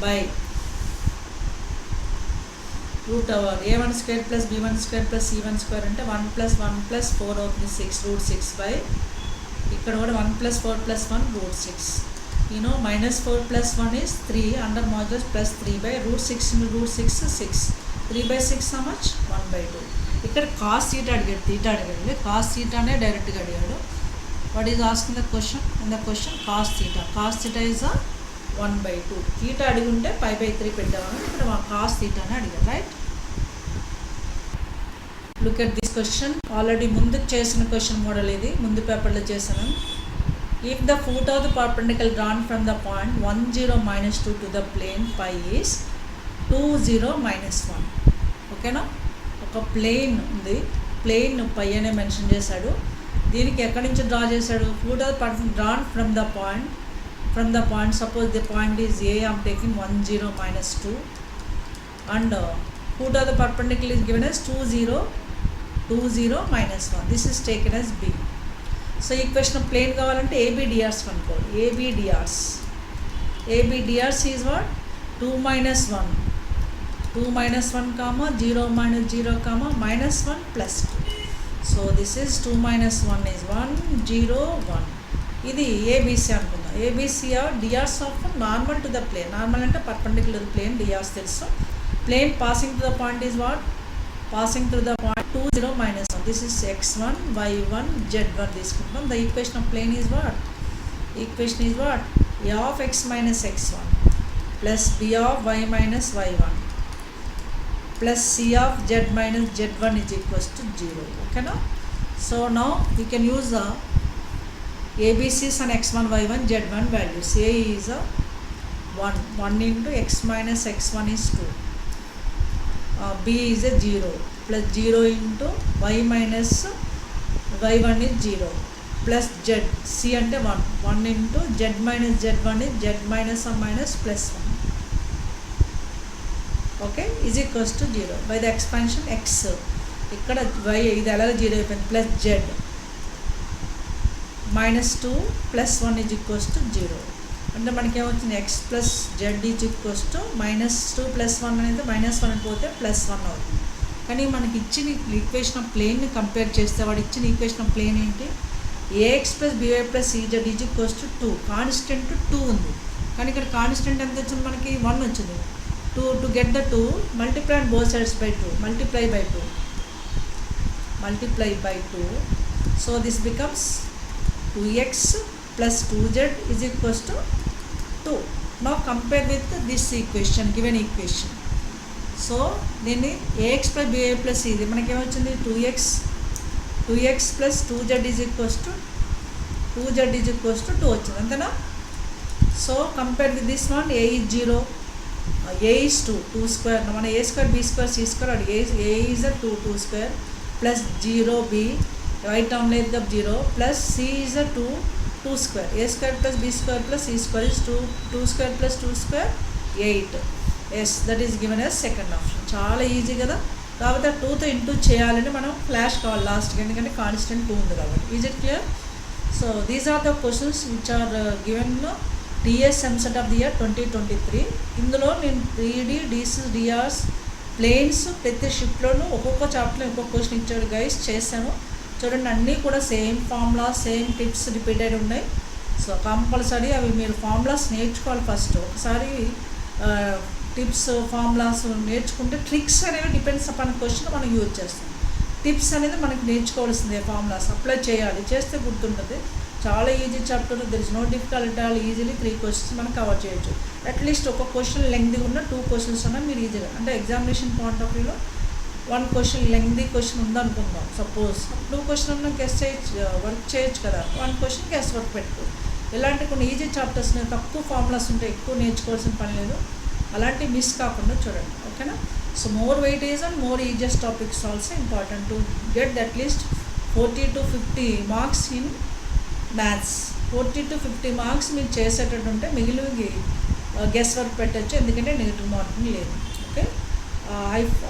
by root over a1 square plus b1 square plus c1 square అంటే 1 plus 1 plus 4 అవుతుంది 6 root 6 by ఇక్కడ కూడా 1 plus 4 plus 1 root 6. You know minus 4 plus 1 is 3 under modulus plus 3 by root 6 into root 6 is 6. 3 by 6 how much? 1 by 2. ఇక్కడ cos theta అడిగాడు. Cos theta అనే డైరెక్ట్గా అడిగాడు. What is asking the question? In the question cos theta. Cos theta is 1 by 2. theta అడిగుంటే 5 by 3 పెట్టామని, ఇక్కడ cos theta అని అడిగాడు. Right? Look at this question. Already ముందు చేసిన క్వశ్చన్ మోడల్ ఇది, ముందు పేపర్లో చేశాను. If the foot of the perpendicular drawn from the point 1 0 minus 2 to the plane pi is 2 0 minus 1. ఓకేనా? ఒక ప్లేన్ ఉంది, ప్లేన్ పై అనే మెన్షన్ చేశాడు. దీనికి ఎక్కడి నుంచి డ్రా చేశాడు? Foot of drawn from the point suppose the point is A, I'm taking 1 0 minus 2 and foot of the perpendicular is given as 2 0 minus 1. This is taken as B. So equation of plane కావాలంటే AB drs కనుక్కోవాలి. AB drs is what? 2 minus 1 comma 0 minus 0 comma minus 1 plus 2. So this is 2 minus 1 is 1 0 1. ఇది ABC అనుకుందాం. ABC are drs of normal to the plane. Normal అంటే perpendicular plane, drs తెలుసు. Plane passing to the point is what? Passing through the point 2 0 minus 1. This is x1 y1 z1 తీసుకుంటాం. The equation of plane is what? Equation is what? A of x minus x1 plus b of y minus y1 plus c of z minus z1 is equals to 0. Okay now? So now we can use the ABCs and x1 y1 z1 values. A is 1 into x minus x1 is 2. B is a 0 plus 0 into y minus y1 is 0 plus z. C ante 1 into z minus z1 is z minus or minus plus 1. Okay, is equals to 0 by the expansion x. ఇక్కడ y ఇది అలాగే 0 అయిపోయింది plus z minus 2 plus 1 is equals to 0. అంటే మనకి ఏమవుతుంది x plus z is equals to minus 2 plus 1 అనేది minus 1 పోతే plus 1 అవుతుంది. కానీ మనకి ఇచ్చిన ఈక్వేషన్ ఆఫ్ ప్లేన్ని కంపేర్ చేస్తే వాడు ఇచ్చిన ఈక్వేషన్ ఆఫ్ ప్లేన్ ఏంటి, ax plus by plus cz is equals to 2. Constant 2 ఉంది, కానీ ఇక్కడ కాన్స్టెంట్ ఎంత వచ్చింది మనకి 1 వచ్చింది. to get the 2 multiply on both sides by 2, multiply by 2. So this becomes 2x plus 2z is equals to 2. Now compare with this equation, given equation. So then ax plus by plus c ఇది మనకి ఏమొచ్చింది 2x plus 2z is equals to 2 వచ్చింది అంతేనా. So compare with this one a is 0, a is 2 square, మన a square b square c square అడి a is a 2 square plus 0 b right term లేదు కదా 0 plus c is a 2 square, a square plus b square plus c square is 2 square plus 2 square 8. yes, that is given as second option. చాలా easy కదా. కాబట్టి 2తో into చేయాలని మనం flash కావాలి లాస్ట్కి, ఎందుకంటే కాన్స్టెంట్ 2 ఉంది కాబట్టి. Is it clear? So these are the questions which are given TS EAMCET of the year 2023. ఇందులో నేను 3D DRs ప్లేన్స్ ప్రతి షిఫ్ట్లోనూ ఒక్కొక్క చాప్టర్లో ఒక్కొక్క క్వశ్చన్ ఇచ్చాడు గైస్, చేశాను చూడండి. అన్నీ కూడా same formulas same tips repeated ఉన్నాయి. సో కంపల్సరీ అవి మీరు ఫార్ములాస్ నేర్చుకోవాలి ఫస్ట్. ఒకసారి టిప్స్ ఫార్ములాస్ నేర్చుకుంటే ట్రిక్స్ అనేవి డిపెండ్స్ అపాన్ క్వశ్చన్ మనం యూజ్ చేస్తాం. టిప్స్ అనేది మనకి నేర్చుకోవాల్సిందే, ఫార్ములాస్ అప్లై చేయాలి, చేస్తే గుర్తుంటుంది. చాలా easy chapter, there is no difficult all, easily 3 questions మనం కవర్ చేయొచ్చు. అట్లీస్ట్ ఒక క్వశ్చన్ లెంగ్తీ ఉన్న 2 క్వశ్చన్స్ ఉన్నా మీరు ఈజీగా, అంటే ఎగ్జామినేషన్ పాయింట్ ఆఫ్ వ్యూలో 1 క్వశ్చన్ లెంగ్తీ క్వశ్చన్ ఉందనుకుందాం సపోజ్, 2 క్వశ్చన్ ఉన్న గెస్ చేయొచ్చు, వర్క్ చేయొచ్చు కదా. 1 క్వశ్చన్ గెస్ వర్క్ పెట్టుకో. ఇలాంటి కొన్ని ఈజీ చాప్టర్స్ తక్కువ ఫార్ములాస్ ఉంటాయి, ఎక్కువ నేర్చుకోవాల్సిన పని లేదు. అలాంటివి మిస్ కాకుండా చూడండి, ఓకేనా. So more weightage and more easiest topics also important to get at least 40 to 50 marks in maths. 40 to 50 marks మీరు చేసేటట్టు ఉంటే మిగిలినవి గెస్ వర్క్ పెట్టచ్చు, ఎందుకంటే నెగిటివ్ మార్కింగ్ లేదు. Okay,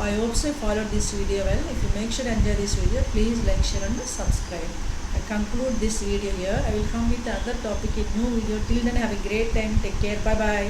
I hope so you followed this video well. If you make sure enjoy this video, please like, share and subscribe. I conclude this video here. I will come with another topic in new video. Till then, have a great time. Take care. Bye bye.